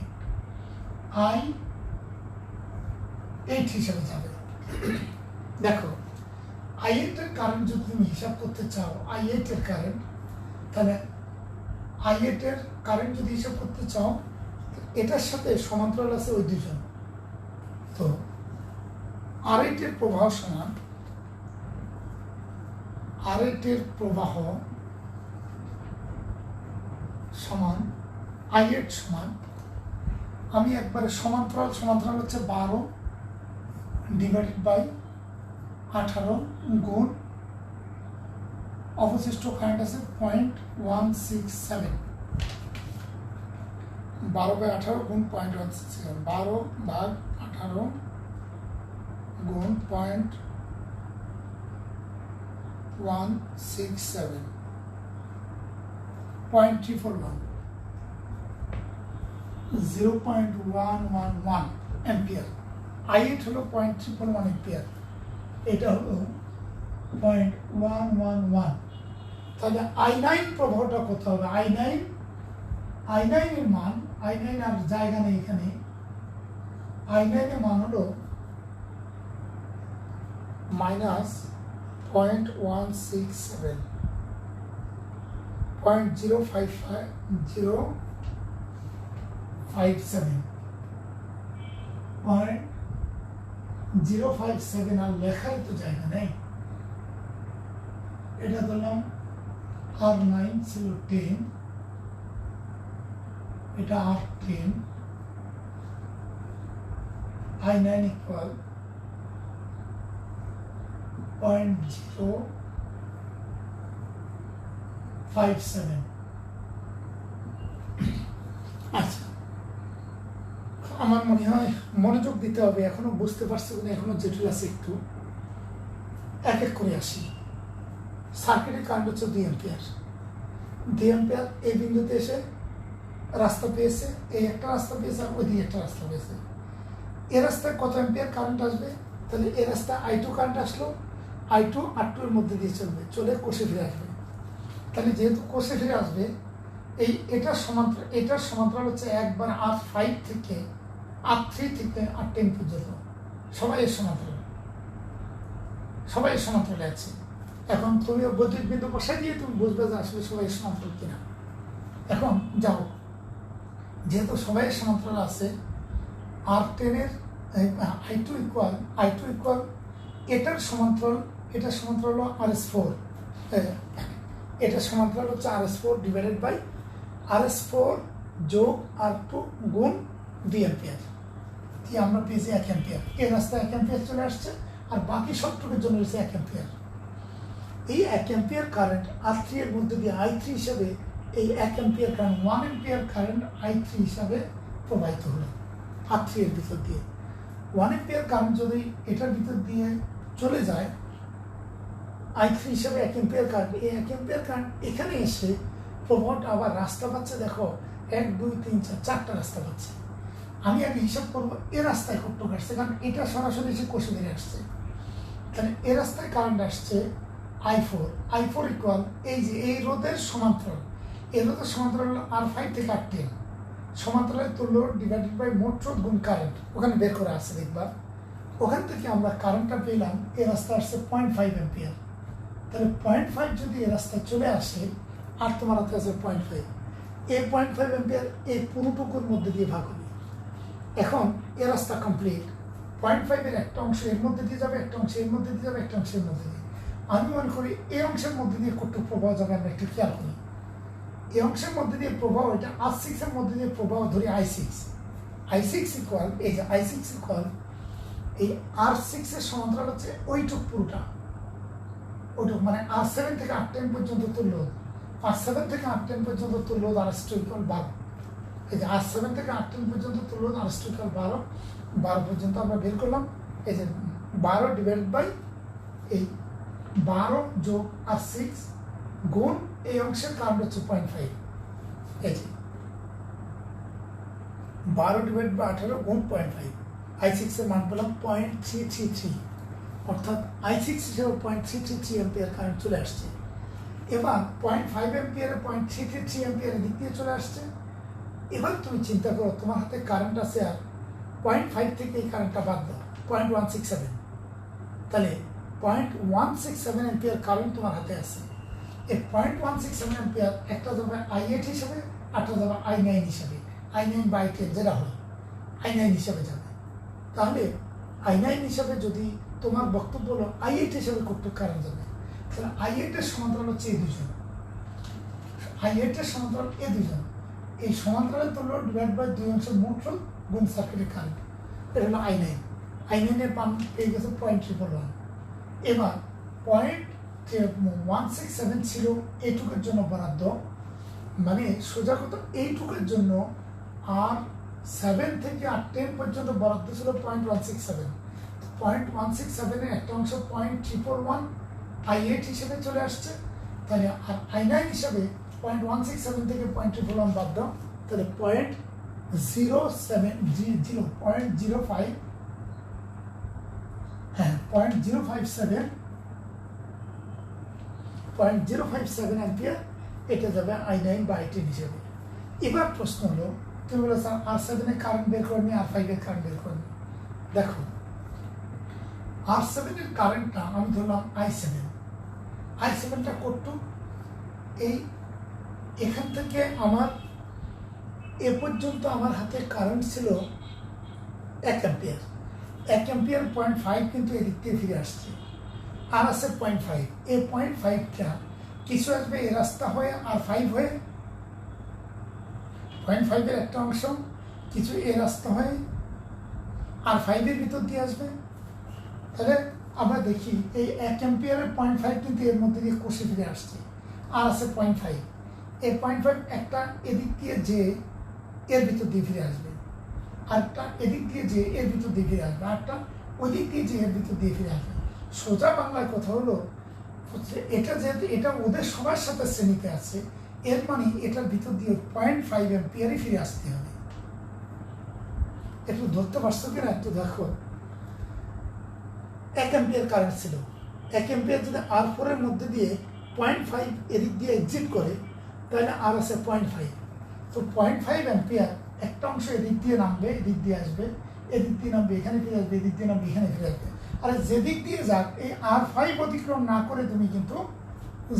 যাবে। দেখো, I8 এর কারেন্ট যদি তুমি হিসাব করতে চাও, I8 এর কারেন্ট, তাহলে I8 এর কারেন্ট যদি হিসাব করতে চাও, এটার সাথে সমান্তরাল আছে ওই দুজন। তো R8 এর প্রবাহ সমান, R8 এর প্রবাহ সমান I8 সমান, আমি একবারে সমান্তরাল হচ্ছে 12 ডিভাইডেড বাই 18 গুণ অবশিষ্ট কারেন্ট আছে 0.167, 12 বাই 18 গুণ 0.167, 12 ভাগ 18 গুণ 0.167, 0.341, 0.111 অ্যাম্পিয়ার। I8 হলো 0.341 অ্যাম্পিয়ার, এটা হলো 0.111। তাহলে I9 প্রবাহটা কত হবে? I9 এর মান, I9 আর জায়গা নেই এখানে, I9 এর মান হলো মাইনাস 0.167, 0.057, 0.057 আর লেখার তো জায়গা নেই। এটা ধরলাম R9 ছিল 10, এটা R10, I9 ইকুয়াল 0.057। আচ্ছা, আমার মনে হয় মনোযোগ দিতে হবে, এখনো বুঝতে পারছি না, এখনো জটিল আছে, একটু এক এক করে আসি। সার্কিটের কারেন্ট হচ্ছে 2 অ্যাম্পিয়ার। 2 অ্যাম্পিয়ার এই বিন্দুতে এসে রাস্তা পেয়েছে, এই একটা রাস্তা পেয়েছে আর ওইদিকে একটা রাস্তা পেয়েছে। এই রাস্তায় কত অ্যাম্পিয়ার কারেন্ট আসবে? তাহলে এই রাস্তায় I2 কারেন্ট আসলো, I2 R2 এর মধ্যে দিয়ে চলে কোষে ফিরে আসবে। তাহলে যেহেতু কোষে ফিরে আসবে, এটার সমান্তরাল হচ্ছে একবার R5 থেকে R3 থেকে R10 পর্যন্ত সবাই এর সমান্তরালে আছে। এখন তুমি বৈদ্যুতিক বিন্দু বসাই দিয়ে তুমি বুঝবে যে আসলে সবাই সমান্তরাল কিনা। এখন যাও, যেহেতু সবাই সমান্তরাল আছে, R10 এর I2 ইকুয়াল এটার সমান্তরাল হলো RS4, এটা সমান্তরাল হচ্ছে RS4 ডিভাইডেড বাই RS4 যোগ R2 গুণ 2 অ্যাম্পিয়ার দিয়ে আমরা পেয়েছি 1 অ্যাম্পিয়ার। এই রাস্তায় 1 অ্যাম্পিয়ার চলে আসছে, আর বাকি সবটুকুর জন্য রয়েছে 1 অ্যাম্পিয়ার। এই 1 অ্যাম্পিয়ার কারেন্ট R3 এর মধ্যে দিয়ে I3 হিসাবে, এই 1 ampere current 1 ampere current I3 হিসাবে প্রবাহিত হলো R3 এর ভিতর দিয়ে। 1 অ্যাম্পিয়ার কারেন্ট যদি এটার ভিতর দিয়ে চলে যায়, I3 হিসাবে 1 অ্যাম্পিয়ার কারেন্ট, এই 1 অ্যাম্পিয়ার কারেন্ট এখানে এসে প্রবাহটা আবার রাস্তা পাচ্ছে। দেখো 1 2 3 4 4টা রাস্তা পাচ্ছে। আমি আগে হিসাব করবো এ রাস্তায় কতটুকু আসছে, কারণ এটা সরাসরি এসে কোষে বেরিয়ে আসছে। তাহলে এ রাস্তায় কারেন্ট আসছে I4 ইকুয়াল এই রোধের সমান্তরাল, এই রোধের সমান্তরাল R5 থেকে R10, সমান্তরালের তুল্য ডিভাইডেড বাই মোট রোধ গুণ কারেন্ট, ওখানে বের করে আসছে দেখবা। ওখান থেকে আমরা কারেন্টটা পেলাম, এই রাস্তা আসছে 0.5 অ্যাম্পিয়ার। তাহলে 0.5 যদি এই রাস্তায় চলে আসে, আর তোমার হাতে আছে 0.5, এই 0.5 অ্যাম্পিয়ার এই পুরোটুকুর মধ্যে দিয়ে ভাগ হবে। এখন এ রাস্তা কমপ্লিট। 0.5 এর একটা অংশ এর মধ্যে দিয়ে যাবে, একটা অংশ এর মধ্যে দিয়ে যাবে, একটা অংশের মধ্যে দিয়ে। আমি মনে করি এই অংশের মধ্যে দিয়ে কতটুকু প্রবাহ যাবে আমরা একটু খেয়াল করি। এই অংশের মধ্যে দিয়ে প্রবাহ, এটা R6 এর মধ্যে দিয়ে প্রবাহ ধরি I6 ইকুয়াল, এই যে I6 ইকুয়াল এই R6 এর সমান্তরাল হচ্ছে ওইটুক পুরোটা, ওইটুক মানে R7 থেকে R10 পর্যন্ত তুল্য, R7 থেকে R10 পর্যন্ত তুল্য R2 ইকুয়াল 12। এই যে R7 থেকে R10 পর্যন্ত তুল্য R2 ইকুয়াল 12 পর্যন্ত আমরা বের করলাম। এই যে 12 ডিভাইড বাই এই 12 যোগ R6 গুণ এই অংশের কারণ হচ্ছে 0.5, এই যে 12 ডিভাইড বাই 18 গুণ 0.5, I6 এর মান পেলাম 0.333, অর্থাৎ I6 হিসেবে 0.333 অ্যাম্পিয়ার কারেন্ট চলে আসছে। এবার 0.5 অ্যাম্পিয়ারে 0.333 অ্যাম্পিয়ারের দিক দিয়ে চলে আসছে। এবার তুমি চিন্তা করো, তোমার হাতে কারেন্ট আছে আর 0.5 থেকে এই কারেন্টটা বাদ দাও 0.167, তাহলে 0.167 অ্যাম্পিয়ার কারেন্ট তোমার হাতে আছে। এই 0.167 অ্যাম্পিয়ার একটা যাবে I8 হিসাবে, একটা যাবে I9 হিসাবে, I9 বা I10 যেটা হয় I9 হিসাবে যাবে। তাহলে I9 হিসাবে যদি তোমার বক্তব্য হলো I8 হিসাবে কতটুকু কারেন্ট যাবে, তাহলে I8 এর সমান্তরাল হচ্ছে এই দুজন, I8 এর সমান্তরাল এই দুজন, এই সমান্তরালের তুল্য ডিভাইড বাই দুই অংশের মোট রোধ গুণ সার্কিটের কারেন্ট, এটা হলো I9 এর মান পেয়ে গেছে 0.111। এবার 0.167 ছিল এইটুকুর জন্য বরাদ্দ, মানে সোজা কথা এইটুকুর জন্য R7 থেকে R10 পর্যন্ত বরাদ্দ ছিল 0.167। 0.167 এর একটা অংশ 0.111 I8 হিসেবে চলে আসছে। তাহলে আর I9 হিসাবে 0.167 থেকে 0.111 বাদ দাও, তাহলে 0.057 অ্যাম্পিয়ার এটা যাবে I9 বা I10 হিসেবে। এবার প্রশ্ন হলো, তুমি বলে স্যার R7 এর কারেন্ট বের করেনি, R5 এর কারেন্ট বের করেনি। দেখো R7 এর কারেন্টটা আমি ধরলাম I7টা করতো এই এখান থেকে আমার এ পর্যন্ত আমার হাতে কারেন্ট ছিল 1 অ্যাম্পিয়ার, 1 অ্যাম্পিয়ার 0.5 কিন্তু এদিক থেকে ফিরে আসছে, আর আছে 0.5। এই 0.5টা কিছু আসবে এই রাস্তা হয়ে R5 হয়ে, 0.5 এর একটা অংশ কিছু এই রাস্তা হয়ে R5 এর ভিতর দিয়ে আসবে। তাহলে আমরা দেখি এই 1 অ্যাম্পিয়ারের 0.5 কিন্তু এর মধ্যে দিয়ে কষে ফিরে আসছে, আর আছে 0.5। এই 0.5 একটা এদিক দিয়ে যে এর ভিতর দিয়ে ফিরে আসবে, আরেকটা এদিক দিয়ে যে এর ভিতর দিয়ে ফিরে আসবে, আরেকটা ওই দিক দিয়ে যে এর ভিতর দিয়ে ফিরে আসবে। সোজা বাংলায় কথা হলো হচ্ছে এটা যেহেতু এটা ওদের সবার সাথে শ্রেণীতে আছে, এর মানে এটার ভিতর দিয়ে 0.5 অ্যাম্পিয়ারই ফিরে আসতে হবে। একটু ধরতে পারছো কিনা একটু দেখো। 1 অ্যাম্পিয়ার কারেন্ট ছিল, 1 অ্যাম্পিয়ার যদি R4 এর মধ্যে দিয়ে 0.5 এদিক দিয়ে এক্সিট করে, তাহলে আর আছে 0.5। তো 0.5 অ্যাম্পিয়ার একটা অংশ এদিক দিয়ে নামবে, এদিক দিয়ে আসবে, এদিক দিয়ে নামবে এখানে ফিরে আসবে, এদিক দিয়ে নামবে এখানে ফিরে আসবে। আর যেদিক দিয়ে যাক এই R5 অতিক্রম না করে তুমি কিন্তু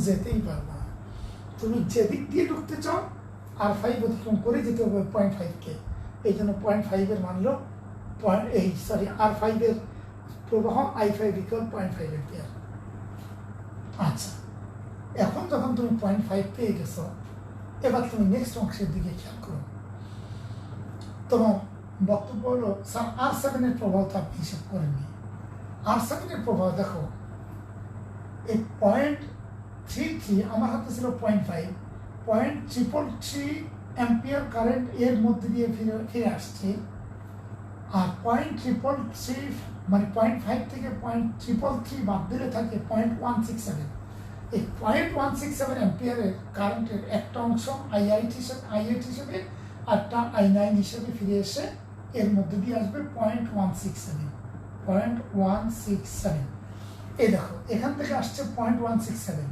যেতেই পারবা। তুমি যেদিক দিয়ে ঢুকতে চাও R5 অতিক্রম করে যেতে হবে 0.5কে। এই জন্য 0.5 এর মানলো R5 এর প্রবাহ I5 ইকুয়াল 0.5 অ্যাম্পিয়ার। আচ্ছা, এখন যখন তুমি 0.5 পেয়ে গেছো, এবার তুমি নেক্সট অংশের দিকে খেয়াল করো। তোমার বক্তব্য হলো স্যার R7 এর প্রভাব তো আপনি হিসাব করেননি। R7 এর প্রভাব দেখো, এই 0.33 আমার হাতে ছিল 0.5, 0.333 অ্যাম্পিয়ার কারেন্ট এর মধ্যে দিয়ে ফিরে আসছে। আর 0.333 মানে 0.5 থেকে 0.333 বাদ দিলে থাকে 0.167। এই 0.167 অ্যাম্পিয়ারের কারেন্টের একটা অংশ I8 হিসেবে আরটা I9 হিসেবে ফিরে এসে এর মধ্যে দিয়ে আসবে 0.167। এই দেখো এখান থেকে আসছে 0.167,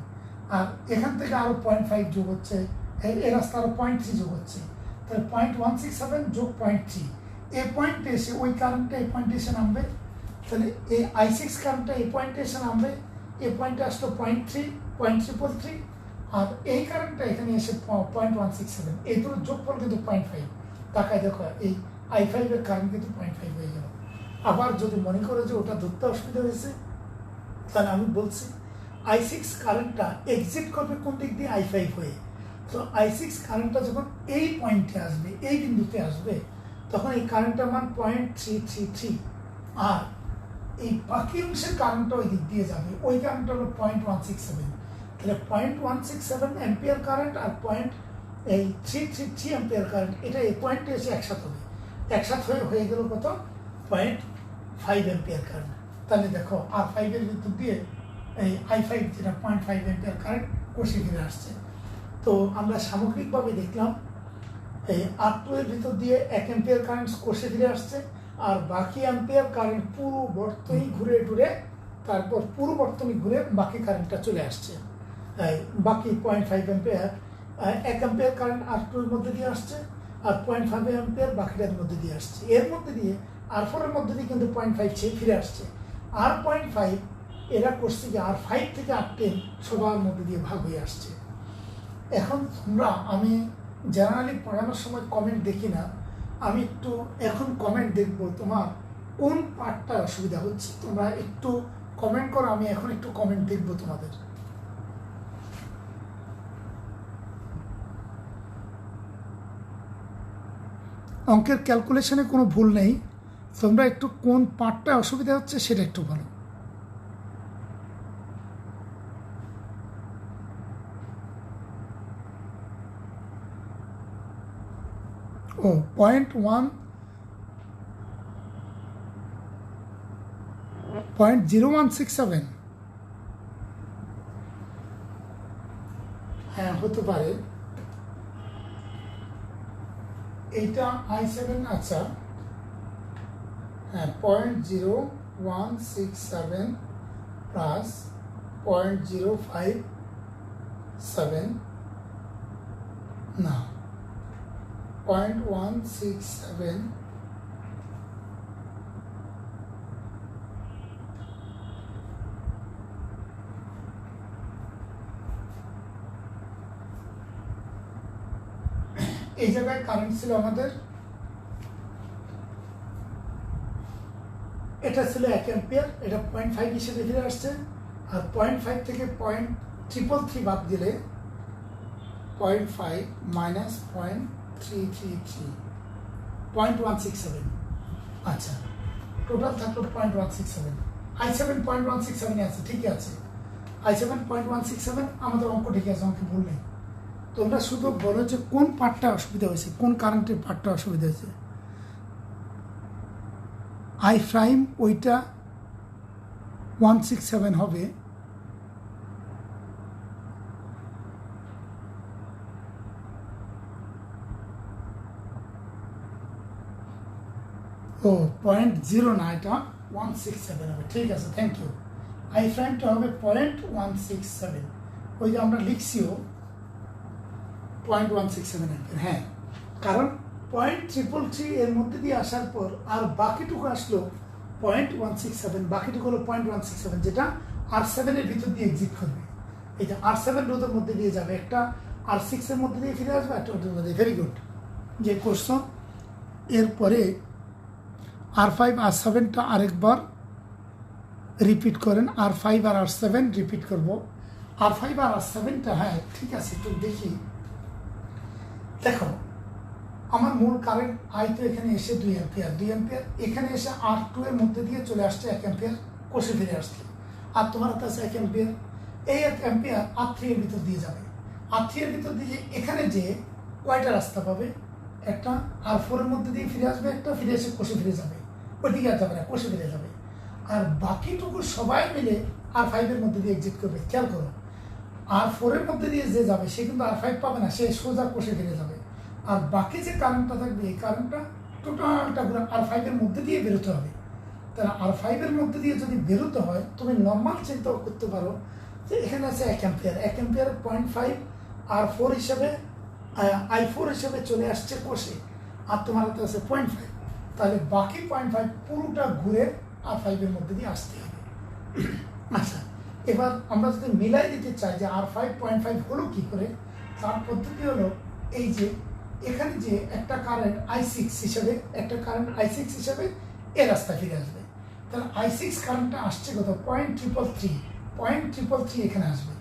আর এখান থেকে আরো 0.5 যোগ হচ্ছে, এই রাস্তা আরো 0.3 যোগ হচ্ছে, তাহলে 0.167 যোগ 0.3, এই পয়েন্টে এসে ওই কারেন্টটা এই পয়েন্টে এসে নামবে। তাহলে এই I6 কারেন্টটা এই পয়েন্টে এসে নামবে, এই পয়েন্টে আসলো 0.3, 0.333, আর এই কারেন্টটা এখানে এসে 0.167, এই দুটো যোগফল কিন্তু 0.5। তাকায় দেখো এই i5 এর কারেন্ট কিন্তু 0.5 হয়ে গেল। আবার যদি মনে করো যে ওটা ধরতে অসুবিধা হয়েছে, তাহলে আমি বলছি i6 কারেন্টটা এক্সিট করবে কোন দিক দিয়ে, i5 হয়ে। তো i6 কারেন্টটা যখন এই পয়েন্টে আসবে, এই বিন্দুতে আসবে, তখন এই কারেন্টের মান 0.333, আর এই বাকি অংশের কারেন্টটা ওই দিক দিয়ে যাবে, ওই কারেন্টটা হলো 0.167। তাহলে 0.167 অ্যাম্পিয়ার কারেন্ট আর 0.333 অ্যাম্পিয়ার কারেন্ট, এটা এই পয়েন্টে এসে একসাথে হবে, একসাথে হয়ে গেল কত, 0.5 অ্যাম্পিয়ার কারেন্ট। তাহলে দেখো R5 এর ভিতর দিয়ে এই i5 যেটা 0.5 অ্যাম্পিয়ার কারেন্ট কষে ফিরে আসছে। তো আমরা সামগ্রিকভাবে দেখলাম এই R2 এর ভিতর দিয়ে 1 অ্যাম্পিয়ার কারেন্ট কষে ফিরে আসছে, আর বাকি অ্যাম্পিয়ার কারেন্ট পুরো বর্তনী ঘুরে টুরে, তারপর পুরো বর্তনী ঘুরে বাকি কারেন্টটা চলে আসছে। বাকি 0.5 অ্যাম্পিয়ার, 1 অ্যাম্পিয়ার কারেন্ট R2 এর মধ্যে দিয়ে আসছে, আর 0.5 অ্যাম্পিয়ার বাকিটার মধ্যে দিয়ে আসছে। এর মধ্যে দিয়ে R4 এর মধ্যে দিয়ে কিন্তু 0.5 ফিরে আসছে। আর 0.5 এরা করছে যে R5 থেকে R10 সবার মধ্যে দিয়ে ভাগ হয়ে আসছে। এখন তোমরা, আমি জেনারেলি পড়ানোর সময় কমেন্ট দেখি না, আমি একটু এখন কমেন্ট দেখব তোমার কোন পার্টটা অসুবিধা হচ্ছে। তোমরা একটু কমেন্ট করো, আমি এখন একটু কমেন্ট দেখব তোমাদের। অঙ্কের ক্যালকুলেশনে কোনো ভুল নেই, তোমরা একটু কোন পার্টটা অসুবিধা হচ্ছে সেটা একটু বলো। ও 0.0167, হ্যাঁ হতে পারে। এইটা i7, আচ্ছা হ্যাঁ 0.0167 প্লাস 0.057, না 0.167 এই জায়গায় কারেন্ট ছিল আমাদের, এটা ছিল 1 অ্যাম্পিয়ার, এটা 0.5 হিসেবে ফিরে আসছে। আর 0.5 থেকে 0.333 বাদ দিলে 0.5 মাইনাস 0.333, 0.167, আচ্ছা টোটাল থাকলো 0.167। i7 0.167 আছে, ঠিকই আছে, i7 0.167, আমাদের অঙ্ক ঠিক আছে, অঙ্কে ভুল নেই। তোমরা শুধু বলো যে কোন পার্টটা অসুবিধা হয়েছে, কোন কারেন্টের পার্টটা অসুবিধা হয়েছে। i' ওইটা 167 হবে, ও 0.0 না, এটা 167 হবে, ঠিক আছে, থ্যাংক ইউ। i'টা হবে 0.167, ওই যে আমরা লিখছিও 0.167 অ্যাম্পিয়ার, হ্যাঁ, কারণ 0.333 এর মধ্যে দিয়ে আসার পর আর বাকিটুকু আসলো 0.167, বাকিটুকু হলো 0.167, যেটা R7 এর ভিতর দিয়ে এক্সিট করবে। এই যে R7 রোধের মধ্যে দিয়ে যাবে, একটা R6 এর মধ্যে দিয়ে ফিরে আসবে, একটা ওটার মধ্যে। ভেরি গুড যে করছো। এরপরে R5 R7টা আরেকবার রিপিট করেন, R5 আর R7 রিপিট করবো। R5 আর R7টা, হ্যাঁ ঠিক আছে, একটু দেখি। দেখো আমার মূল কারেন্ট আই তো এখানে এসে 2 অ্যাম্পিয়ার, এখানে এসে R2 এর মধ্যে দিয়ে চলে আসছে 1 অ্যাম্পিয়ার, কষে ফিরে আসছে। আর তোমার হাতে আছে 1 অ্যাম্পিয়ার, এই 1 অ্যাম্পিয়ার R3 এর ভিতর দিয়ে যাবে। R3 এর ভিতর দিয়ে এখানে যে কয়টা রাস্তা পাবে, একটা R4 এর মধ্যে দিয়ে ফিরে আসবে, একটা ফিরে এসে কষে ফিরে যাবে, ওইদিকে আর যাবে না, কষে ফিরে যাবে। আর বাকিটুকু সবাই মিলে R5 এর মধ্যে দিয়ে এক্সিট করবে। খেয়াল করো, R4 এর মধ্যে দিয়ে যে যাবে সে কিন্তু R5 পাবে না, সে সোজা কষে ফিরে যাবে। আর বাকি যে কারেন্টটা থাকবে, এই কারেন্টটা টোটালটা R5 এর মধ্যে দিয়ে বেরোতে হবে। তাহলে R5 এর মধ্যে দিয়ে যদি বেরোতে হয়, তুমি নর্মাল চিন্তা করতে পারো যে এখানে আছে 1 অ্যাম্পিয়ার, 1 অ্যাম্পিয়ার 0.5 R4 হিসেবে, i4 হিসেবে চলে আসছে কষে, আর তোমার হাতে আছে 0.5, তাহলে বাকি 0.5 পুরোটা ঘুরে R5 এর মধ্যে দিয়ে আসতে হবে। আচ্ছা, এবার আমরা যদি মিলাই দিতে চাই যে R5.5 হলো কি করে, তার পদ্ধতি হলো এই যে এখানে যে একটা কারেন্ট I6 হিসেবে এ রাস্তায় ফিরে আসবে। তাহলে I6 কারেন্টটা আসছে কত, 0.333 এখানে আসবে,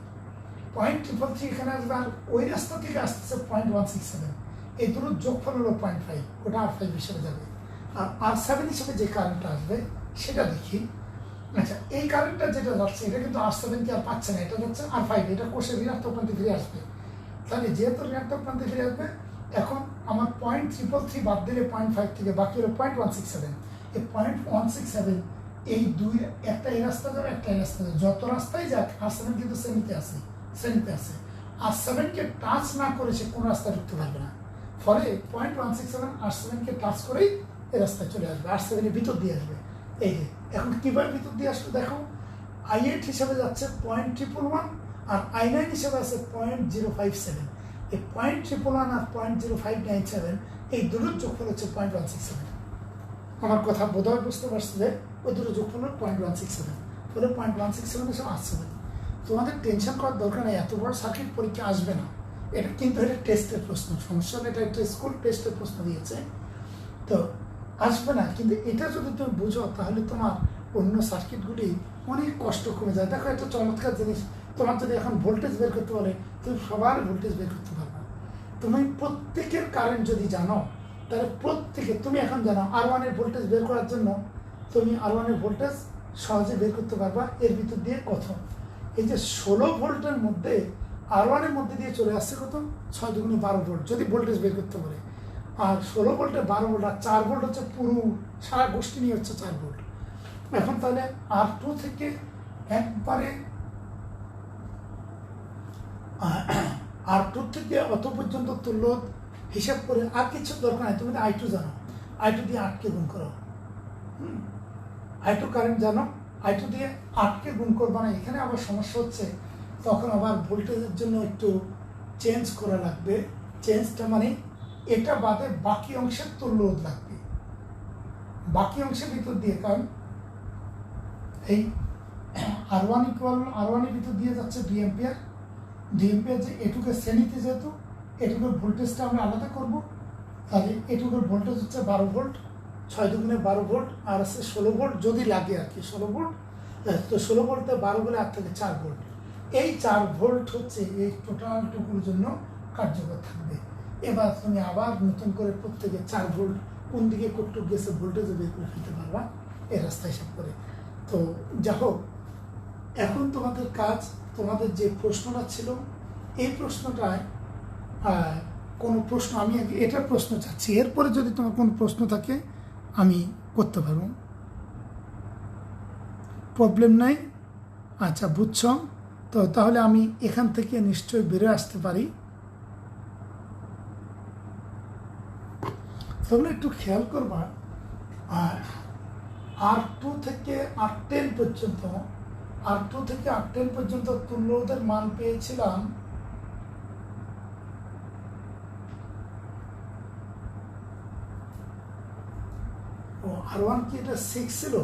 0.333 এখানে আসবে, আর ওই রাস্তা থেকে আসতেছে 0.167, এই দুটোর যোগফল হলো 0.5, ওটা R5 হিসেবে যাবে। আর R7 হিসেবে যে কারেন্টটা আসবে সেটা দেখি। আচ্ছা, এই কারেন্টটা যেটা যাচ্ছে এটা কিন্তু R7 কে আর পাচ্ছে না, এটা যাচ্ছে R5, এটা কোষে ঋণাত্মক প্রান্তে ফিরে আসবে। তাহলে যেহেতু ঋণাত্মক প্রান্তে ফিরে আসবে, এখন আমার 0.333 বাদ দিলে 0.5 থেকে বাকি হলো 0.167, এই 0.167 এই দুই, একটা এই রাস্তা যাবে, একটা এই রাস্তা যাবে, যত রাস্তায় যাক R7 কিন্তু শ্রেণীতে আছে। R7 কে টাচ না করে সে কোন রাস্তায় ঢুকতে পারবে না, ফলে 0.167 R7 কে টাচ করেই এই রাস্তায় চলে আসবে, R7 এর ভিতর দিয়ে আসবে। এই যে এখন কিভাবে ভিতর দিয়ে আসবে দেখো, I8 হিসাবে যাচ্ছে 0.111 আর I9 হিসাবে আছে 0.057, এই 0.111 আর 0.0597 এই দুটোর যোগফল হচ্ছে 0.167। আমার কথা বোধহয় বুঝতে পারছি যে ওই দুটো যোগফল হলো 0.167, ফলে 0.167 এসব আসছে না। তোমাদের টেনশন করার দরকার নেই, এত বড় সার্কিট পরীক্ষা আসবে না, এটা কিন্তু এটা টেস্টের প্রশ্ন, সমস্যা হলে এটা একটা স্কুল টেস্টের প্রশ্ন দিয়েছে, তো আসবে না। কিন্তু এটা যদি তুমি বুঝো তাহলে তোমার অন্য সার্কিটগুলি অনেক কষ্ট কমে যায়। দেখো একটা চমৎকার জিনিস, তোমার যদি এখন ভোল্টেজ বের করতে বলে তুমি সবার ভোল্টেজ বের করতে পারবে। তুমি প্রত্যেকের কারেন্ট যদি জানো তাহলে প্রত্যেকে, তুমি এখন জানো R1 এর ভোল্টেজ বের করার জন্য তুমি R1 এর ভোল্টেজ সহজে বের করতে পারবা। এর ভিতর দিয়ে কত, এই যে 16 ভোল্টের মধ্যে R1 এর মধ্যে দিয়ে চলে আসছে কত, 6 দুগুণে 12 ভোল্ট যদি ভোল্টেজ বের করতে পারে। আর 16 ভোল্টে 12 ভোল্ট আর 4 ভোল্ট হচ্ছে পুরো সারা গোষ্ঠী নিয়ে হচ্ছে 4 ভোল্ট। এখন তাহলে R2 থেকে একবারে R2 থেকে অত পর্যন্ত তুল্য হিসাব করে আর কিছু দরকার নাই, তুমি I2 জানো, I2 দিয়ে 8কে গুণ করো, I2 কারেন্ট জানো, I2 দিয়ে 8কে গুণ করবা না। এখানে আবার সমস্যা হচ্ছে, তখন আবার ভোল্টেজের জন্য একটু চেঞ্জ করা লাগবে। চেঞ্জটা মানে এটা বাদে বাকি অংশের তুল্য রোধ লাগবে, বাকি অংশের ভিতর দিয়ে, কারণ এই R1 এর ভিতর দিয়ে যাচ্ছে 2 অ্যাম্পিয়ার, যে এটুকু শ্রেণীতে, যেহেতু এটুকুর ভোল্টেজটা আমরা আলাদা করব, তাহলে এটুকুর ভোল্টেজ হচ্ছে 12 ভোল্ট, 6 দুগুণে 12 ভোল্ট, আর আছে 16 ভোল্ট যদি লাগে আর কি, 16 ভোল্ট, তো 16 ভোল্টে 12 বলে 8 থেকে 4 ভোল্ট, এই 4 ভোল্ট হচ্ছে এই টোটালটুকুর জন্য কার্যকর থাকবে। এবার তুমি আবার নতুন করে প্রত্যেকে 4 ভোল্ট কোন দিকে কতটুকু গেছে ভোল্টেজ বের করে ফেলতে পারবা এই রাস্তা হিসাব করে। তো যা হোক, এখন তোমাদের কাজ, তোমাদের যে প্রশ্নটা ছিল এই প্রশ্নটায় কোনো প্রশ্ন, আমি এটার প্রশ্ন চাচ্ছি, এরপরে যদি তোমার কোনো প্রশ্ন থাকে আমি করতে পারবো, প্রবলেম নাই। আচ্ছা বুঝছ, তো তাহলে আমি এখান থেকে নিশ্চয়ই বেরো আসতে পারি। তাহলে একটু খেয়াল করবা, R2 থেকে R10 পর্যন্ত, R2 থেকে R10 পর্যন্ত তুল্য রোধের মান পেয়েছিলাম R1 কি এটা 6 ছিল,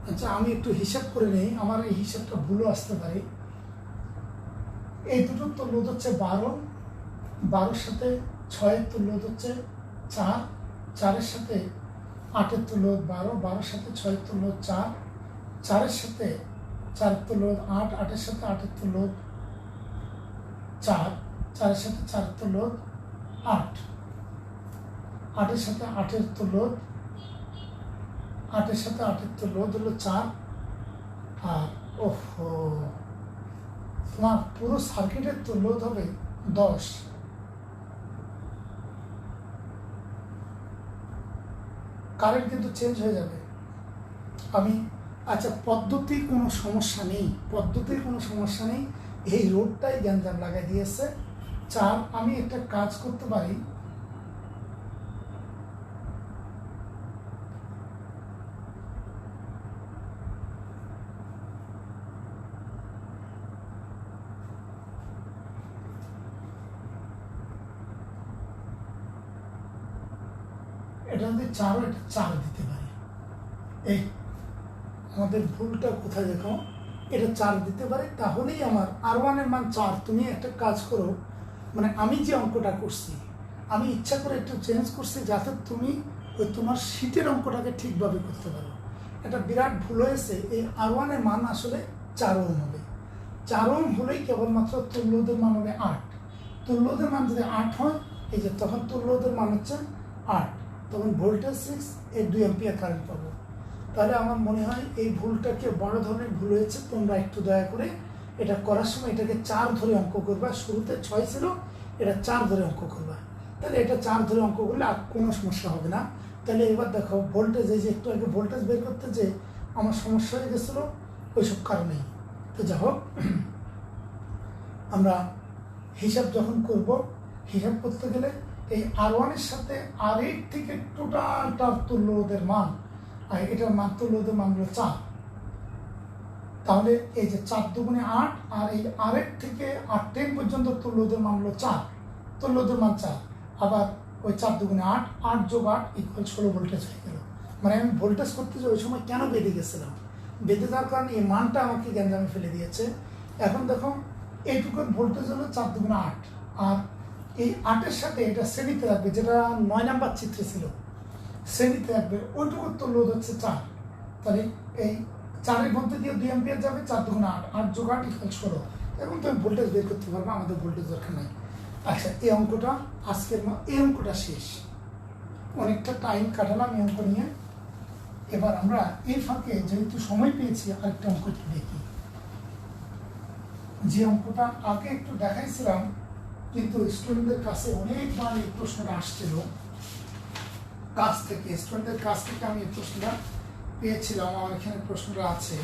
আচ্ছা আমি একটু হিসাব করে নেই, আমার এই হিসাবটা ভুলও আসতে পারে। এই দুটোর তুল্য রোধ হচ্ছে 12, 12-এর সাথে 6-এর তুল্য রোধ হচ্ছে 4, 4-এর সাথে 8-এর তুল্য রোধ 12, 12-এর সাথে 6-এর তুল্য রোধ 4, 4-এর সাথে 4-এর তুল্য রোধ 8, 8-এর সাথে 8-এর তুল্য রোধ 4, 4-এর সাথে 4-এর তুল্য রোধ 8, 8-এর সাথে 8-এর তুল্য রোধ, 8-এর সাথে 8-এর তুল্য রোধ হলো 4, আর ওহো তোমার পুরো সার্কিটের তুল্য রোধ হবে 10। কারেন্ট কিন্তু চেঞ্জ হয়ে যাবে। আমি আচ্ছা পদ্ধতির কোনো সমস্যা নেই, এই রোডটাই গ্যাঞ্জাম লাগাই দিয়েছে। 4, আমি একটা কাজ করতে পারি, এটা যদি 4, এটা 4 দিতে পারি, এই আমাদের ভুলটা কোথায় দেখো, এটা 4 দিতে পারে, তাহলেই আমার R1 এর মান 4। তুমি একটা কাজ করো, মানে আমি যে অঙ্কটা করছি আমি ইচ্ছা করে একটু চেঞ্জ করছি যাতে তুমি ওই তোমার শীটের অঙ্কটাকে ঠিকভাবে করতে পারো। এটা বিরাট ভুল হয়েছে। এই R1 এর মান আসলে 4 ওহম হবে। 4 ওহম হলেই কেবলমাত্র তুল্যদের মান হবে 8। তুল্যদের মান যদি 8 হয়, এই যে তখন তুল্যদের মান হচ্ছে 8, তখন ভোল্টেজ 6, এই 2 অ্যাম্পিয়ার কারেন্ট পাবো। তাহলে আমার মনে হয় এই ভুলটাকে বড় ধরনের ভুল হয়েছে। তোমরা একটু দয়া করে এটা করার সময় এটাকে 4 ধরে অঙ্ক করবা। শুরুতে 6 ছিল, এটা 4 ধরে অঙ্ক করবা। তাহলে এটা 4 ধরে অঙ্ক করলে আর কোনো সমস্যা হবে না। তাহলে এবার দেখো ভোল্টেজ, এই যে একটু আগে ভোল্টেজ বের করতে যে আমার সমস্যা হয়ে গেছিলো ওইসব কারণেই। তো যাই হোক, আমরা হিসাব যখন করব, হিসাব করতে গেলে এই R1 এর সাথে R8 থেকে টোটালটার তুল্যদের মান, আর এটার মান তুল্যদের মান হলো 4। তাহলে এই যে 4 দুগুণে 8, আর এই R8 থেকে R10 পর্যন্ত তুল্যদের মান হলো 4, তুল্যদের মান 4। আবার ওই 4 দুগুণে 8, 8 যোগ 8 ইকুয়াল 16 ভোল্টেজ হয়ে গেল। মানে আমি ভোল্টেজ করতে যে ওই সময় কেন বেঁধে গেছিলাম, বেঁধে যাওয়ার কারণে এই মানটা আমাকে গ্যাঞ্জামে ফেলে দিয়েছে। এখন দেখো এইটুকু ভোল্টেজ হলো 4 দুগুণে 8, আর এই 8-এর সাথে এটা শ্রেণীতে রাখবে, যেটা 9 নাম্বার চিত্রে ছিল, শ্রেণীতে রাখবে। ওইটুকু তুল্য হচ্ছে 4। তাহলে এই 4-এর মধ্যে দিয়ে 2 অ্যাম্পিয়ার যাবে, 4 দুগুণে 8, 8 যোগ 8 ইকুয়াল 16। এখন তুমি ভোল্টেজ বের করতে পারবে, আমাদের ভোল্টেজ দরকার নাই। আচ্ছা, এই অঙ্কটা আজকের এই অঙ্কটা শেষ। অনেকটা টাইম কাটালাম এই অঙ্ক নিয়ে। এবার আমরা এই ফাঁকে যেহেতু সময় পেয়েছি, আরেকটা অঙ্ক একটু দেখি। যে অঙ্কটা আগে একটু দেখাইছিলাম, কিন্তু স্টুডেন্টদের কাছে অনেকবার এই প্রশ্নটা আসছিল কাছ থেকে, স্টুডেন্টদের কাছ থেকে আমি এই প্রশ্নটা পেয়েছিলাম। আমার এখানে প্রশ্নটা আছে।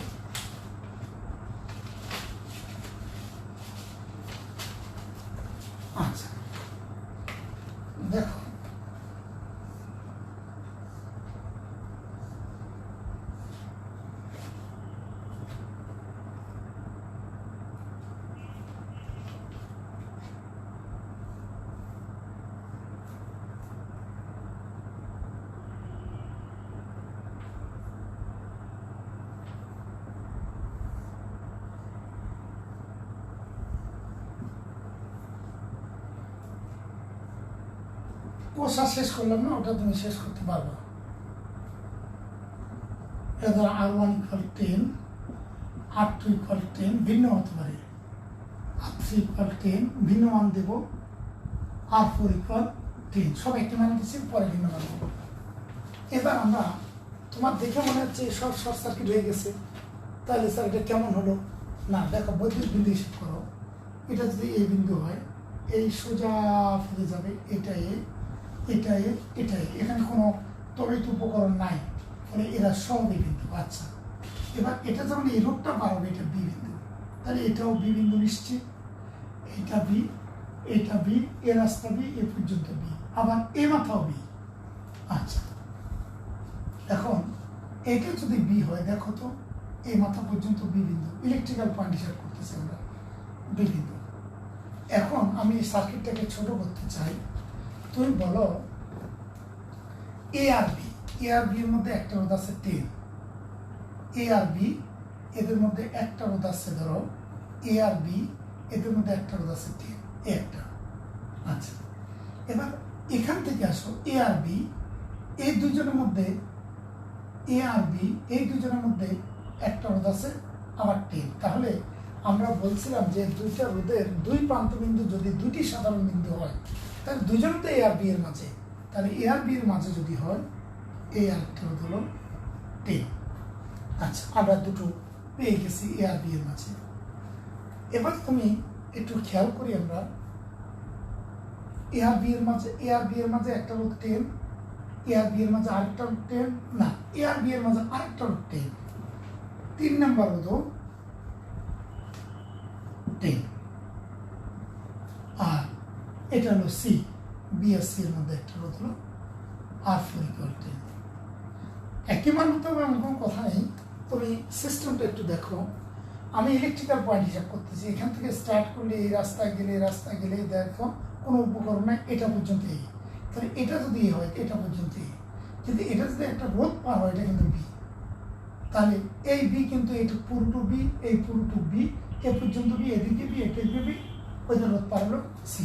আচ্ছা দেখো, কোষা শেষ করলাম না, ওটা তুমি শেষ করতে পারবে। এবার R1 ইকুয়াল 10, R2 ইকুয়াল 10, ভিন্ন হতে পারে। R3 ইকুয়াল 10, ভিন্ন মান দেব। R4 ইকুয়াল 10, সব একটি মান দিচ্ছি, পরে ভিন্ন মান দেব। এবার আমরা, তোমার দেখে মনে হচ্ছে সব শর্ট সার্কিট হয়ে গেছে, তাহলে স্যার এটা কেমন হলো? না, দেখো বৈদ্যুতিক বিন্দু হিসেব করো। এটা যদি এই বিন্দু হয়, এই সোজা ফিরে যাবে, এটা এ, এটা এ, এটা এ, এখানে কোনো তড়িৎ উপকরণ নাই, ফলে এরা সব বি বিন্দু। আচ্ছা, এবার এটা যেমন এই রোডটা পার হবে, এটা বি বিন্দু, তাহলে এটাও বি বিন্দু নিশ্চিত। এটা বি, এটা বি, এ রাস্তা বি, এ পর্যন্ত বি, আবার এ মাথাও বি। আচ্ছা, এখন এটা যদি বি হয়, দেখো তো এই মাথা পর্যন্ত বি বিন্দু, ইলেকট্রিক্যাল পয়েন্ট হিসাব করতেছি আমরা, বি বিন্দু। এখন আমি এই সার্কিটটাকে ছোট করতে চাই। তুমি বলো এ আর বি, এ আর বি এর মধ্যে একটা রোধ আছে 10, এ আর বি এদের মধ্যে একটা রোধ আছে, ধরো এ আর বি এদের মধ্যে একটা রোধ আছে 10, এ একটা। আচ্ছা, এবার এখান থেকে আসো, এ আর বি এই দুজনের মধ্যে, এ আর বি এই দুজনের মধ্যে একটা রোধ আছে আবার 10। তাহলে আমরা বলছিলাম যে দুইটা রোধের দুই প্রান্ত বিন্দু যদি দুইটি সাধারণ বিন্দু হয়, তাহলে দুজনে তো এ আর বি এর মাঝে, তাহলে এ আর বি এর মাঝে যদি হয়, এ আর একটা রোধ হলো 10। আচ্ছা, আমরা দুটো পেয়ে গেছি এ আর বি এর মাঝে। এবার তুমি একটু খেয়াল করি, আমরা এ আর বি এর মাঝে, এ আর বি এর মাঝে একটা রোধ 10, এ আর বি এর মাঝে আরেকটা রোধ 10, না এ আর বি এর মাঝে আরেকটা রোধ 10, 3 নাম্বার রোধ 10। আর এটা হলো সি, বি আর সি এর মধ্যে একটা রোধ হলো R4 ইকুয়াল 10। একই মান হতে হবে এমন কোনো কথা নেই। তুমি সিস্টেমটা একটু দেখো। আমি ইলেকট্রিক্যাল পয়েন্ট হিসাব করতেছি, এখান থেকে স্টার্ট করলে এই রাস্তায় গেলে, এই রাস্তায় গেলে দেখো কোনো উপকরণ নাই, এটা পর্যন্ত এই, তাহলে এটা যদি হয় এটা পর্যন্ত এই, কিন্তু এটা যদি একটা রোধ পার হয়, এটা কিন্তু বি, তাহলে এই বি কিন্তু এটা পুরোটু বি, এই পুরোটু বি, এ পর্যন্ত বি, এদিকে বি, এদিকে বি, ওই জন্য রোধ পার হলো সি।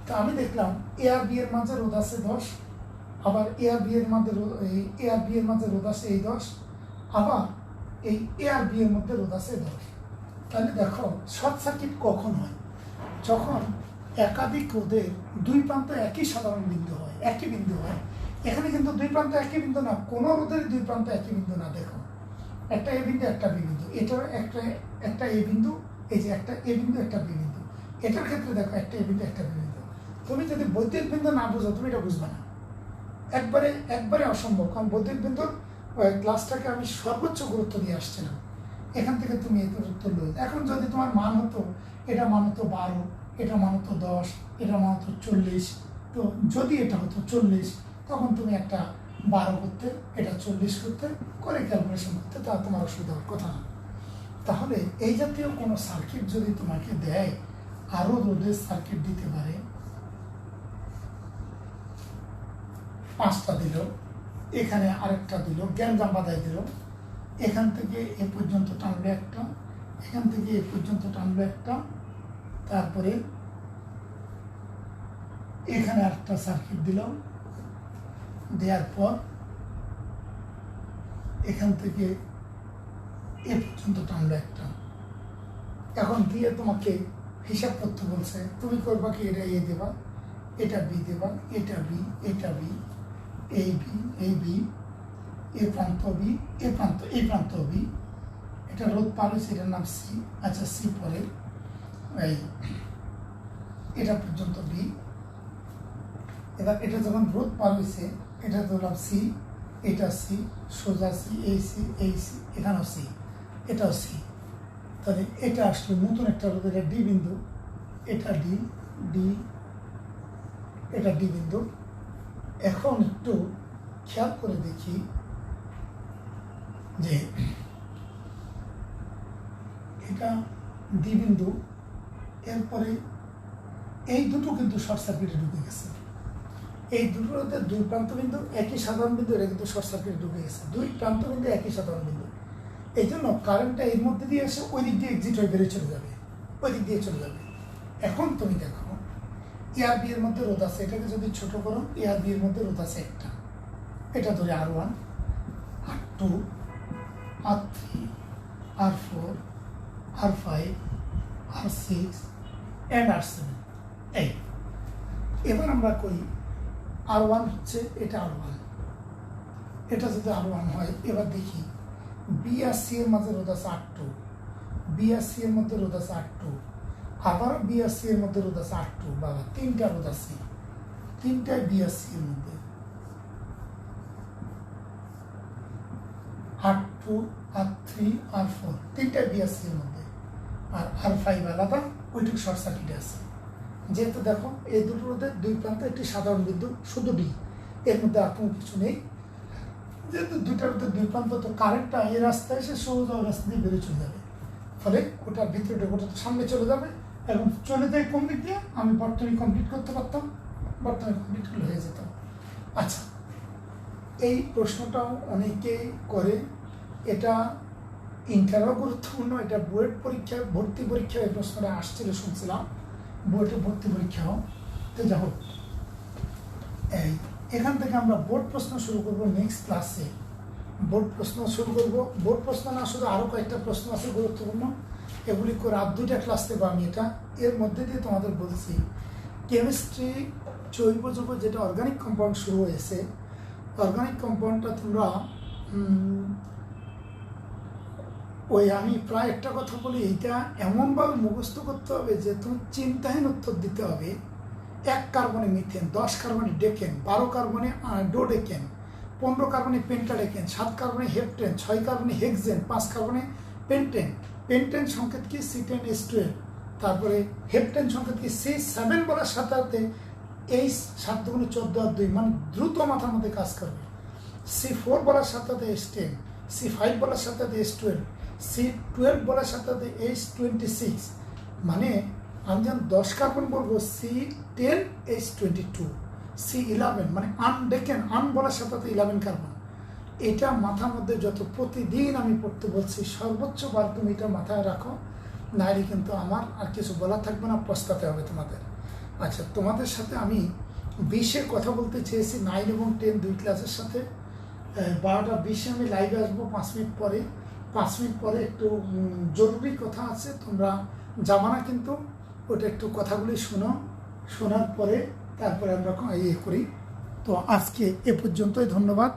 তো আমি দেখলাম এ আর বি এর মাঝে রোধ আছে 10, আবার এ আর বি এর মাঝে এ আর বি এর মাঝে রোধ আছে এই 10, আবার এই এ আর বি এর মধ্যে রোধ আছে 10। তাহলে দেখো শর্ট সার্কিট কখন হয়? যখন একাধিক রোধের দুই প্রান্ত একই সাধারণ বিন্দু হয়, একই বিন্দু হয়। এখানে কিন্তু দুই প্রান্ত একই বিন্দু না, কোনো রোধের দুই প্রান্ত একই বিন্দু না। দেখো একটা এ বিন্দু, একটা বি বিন্দু, এটার একটা এ বিন্দু, এই যে একটা এ বিন্দু, একটা বি বিন্দু। এটার ক্ষেত্রে দেখো একটা এ বিন্দু, একটা বি বিন্দু। তুমি যদি বৈদ্যুতিক বিন্দু না বুঝো তুমি এটা বুঝবে না, একবারে অসম্ভব। কারণ বৈদ্যুতিক বিন্দুর ক্লাসটাকে আমি সর্বোচ্চ গুরুত্ব দিয়ে আসছিলাম। এখান থেকে তুমি এই গুরুত্ব লো। এখন যদি তোমার মান হতো, এটা মান হতো 12, এটা মান হতো 10, এটা মান হতো 40, তো যদি এটা হতো 40, তখন তুমি একটা 12 করতে, এটা 40 করতে, করে ক্যালকুলেশন করতে, তা তোমার অসুবিধা হওয়ার কথা না। তাহলে এই জাতীয় কোনো সার্কিট যদি তোমাকে দেয়, আরও রোধের সার্কিট দিতে পারে, 5টা দিল, এখানে আরেকটা দিল, গ্যাঞ্জাম বাঁধাই দিল, এখান থেকে এ পর্যন্ত টানলো একটা, এখান থেকে এ পর্যন্ত টানলো একটা, তারপরে এখানে আরেকটা সার্কিট দিল, দেওয়ার পর এখান থেকে এ পর্যন্ত টানলো একটা। এখন দিয়ে তোমাকে হিসাব করতে বলছে, তুমি করবা কি? এটা এ দেবা, এটা বি দেবা, এটা বি, এটা বি, এই বি, এই বি, এ প্রান্ত বি, এ প্রান্ত, এই প্রান্ত বি, এটা রোধ পার হয়েছে, এটার নাম সি। আচ্ছা, সি পরে এই এটা পর্যন্ত বি। এবার এটা যখন রোধ পার হয়েছে, এটা ধরলাম সি, এটা সি, সোজা সি, এই সি, এই সি, এখানেও সি, এটাও সি। তাহলে এটা আসলো নতুন একটা রোধ, এটা ডি বিন্দু, এটা ডি, ডি, এটা ডি বিন্দু। এখন একটু খেয়াল করে দেখি যে এটা ডি বিন্দু, এরপরে এই দুটো কিন্তু শর্ট সার্কিটে ঢুকে গেছে। এই দুটোতে দুই প্রান্ত বিন্দু একই সাধারণ বিন্দু, এটা কিন্তু শর্ট সার্কিটে ঢুকে গেছে। দুই প্রান্ত বিন্দু একই সাধারণ বিন্দু, এই জন্য কারেন্টটা এর মধ্যে দিয়ে এসে ওই দিক দিয়ে এক্সিট হয়ে বেরিয়ে চলে যাবে, ওই দিক দিয়ে চলে যাবে। এখন তুমি দেখো এ আর বি এর মধ্যে রোধ আছে, এটাকে যদি ছোট করো, এ আর বি এর মধ্যে রোধ আছে একটা, এটা ধরে R1, R2, R3, R4, R5, R6 and R7। এই এবার আমরা করি R1 হচ্ছে এটা R1, এটা যদি R1 হয়, এবার দেখি বি আর সি এর মধ্যে রোধ আছে R2, বি আর সি এর মধ্যে রোধ আছে R2, আবার বি আর সি এর মধ্যে রোধ আছে R2। বাবা, 3টা রোধ আছে, 3টাই বি আর সি এর মধ্যে, R2, R3, R4, 3টাই বি আর সি এর মধ্যে। আর R5 আলাদা, ওইটুকু শর্ট সার্কিটে আছে। যেহেতু দেখো এই দুটো রোধের দুই প্রান্তে একটি সাধারণ বিন্দু, শুধু ডি, এর মধ্যে আর কোনো কিছু নেই। যেহেতু দুইটার মধ্যে দুই প্রান্ত, তো কারেন্টটা এই রাস্তায় এসে সোজা রাস্তা দিয়ে বেরিয়ে চলে যাবে, ফলে ওটার ভিতরে ওটা সামনে চলে যাবে এবং চলে যায় কোন দিক দিয়ে? আমি বর্তনী কমপ্লিট করতে পারতাম, বর্তনী কমপ্লিট হয়ে যেত। আচ্ছা, এই প্রশ্নটাও অনেকেই করে, এটা ইন্টারও গুরুত্বপূর্ণ, এটা বুয়েট পরীক্ষায়, ভর্তি পরীক্ষায় এই প্রশ্নটা আসছিল শুনছিলাম, বুয়েটের ভর্তি পরীক্ষাও। তো যাই হোক, এখান থেকে আমরা বোর্ড প্রশ্ন শুরু করবো নেক্সট ক্লাসে। বোর্ড প্রশ্ন শুরু করব, বোর্ড প্রশ্ন না শুধু আরও কয়েকটা প্রশ্ন আছে গুরুত্বপূর্ণ, এগুলি করে আর 2টা ক্লাস দেবো আমি। এটা এর মধ্যে দিয়ে তোমাদের বলছি কেমিস্ট্রি জৈব যৌগ, যেটা অর্গানিক কম্পাউন্ড শুরু হয়েছে, অর্গানিক কম্পাউন্ডটা তোমরা ওই আমি প্রায় একটা কথা বলি, এইটা এমনভাবে মুখস্থ করতে হবে যে তুমি চিন্তাহীন উত্তর দিতে হবে। 1 কার্বনে methane, 10 কার্বনে ডেকেন, 12 কার্বনে ডোডেকেন, 15 কার্বনে পেন্টাডেকেন, 7 কার্বনে heptane, 6 কার্বনে hexane, 5 কার্বনে pentane. Pentane সংকেত কি? C10H12। তারপরে হেপটেন সংকেত কি? C7 বলার সাথে সাথে H 7 দুগুণে 14 আর 2, মানে দ্রুত মাথার মধ্যে কাজ করবে। C4 বলার সাথে সাথে H10, C5 বলার সাথে সাথে H12, C12 বলার সাথে সাথে H26, মানে আমি যখন 10 কার্বন বলবো C10H22, C11 মানে আনডেকেন, আন বলার সাথে সাথে 11 কার্বন, এটা মাথার মধ্যে যত প্রতিদিন আমি পড়তে বলছি সর্বোচ্চ বার তুমি এটা মাথায় রাখো, নাইলে কিন্তু আমার আর কিছু বলা থাকবে না, পস্তাতে হবে তোমাদের। আচ্ছা, তোমাদের সাথে আমি 20-এ কথা বলতে চেয়েছি, 9 এবং 10 দুই ক্লাসের সাথে। 12:20 আমি লাইভে আসবো 5 মিনিট পরে। 5 মিনিট পরে একটু জরুরি কথা আছে, তোমরা যাবা না কিন্তু, ওটা একটু কথাগুলি শোনো, শোনার পরে তারপরে আমরা ইয়ে করি। তো আজকে এ পর্যন্তই, ধন্যবাদ।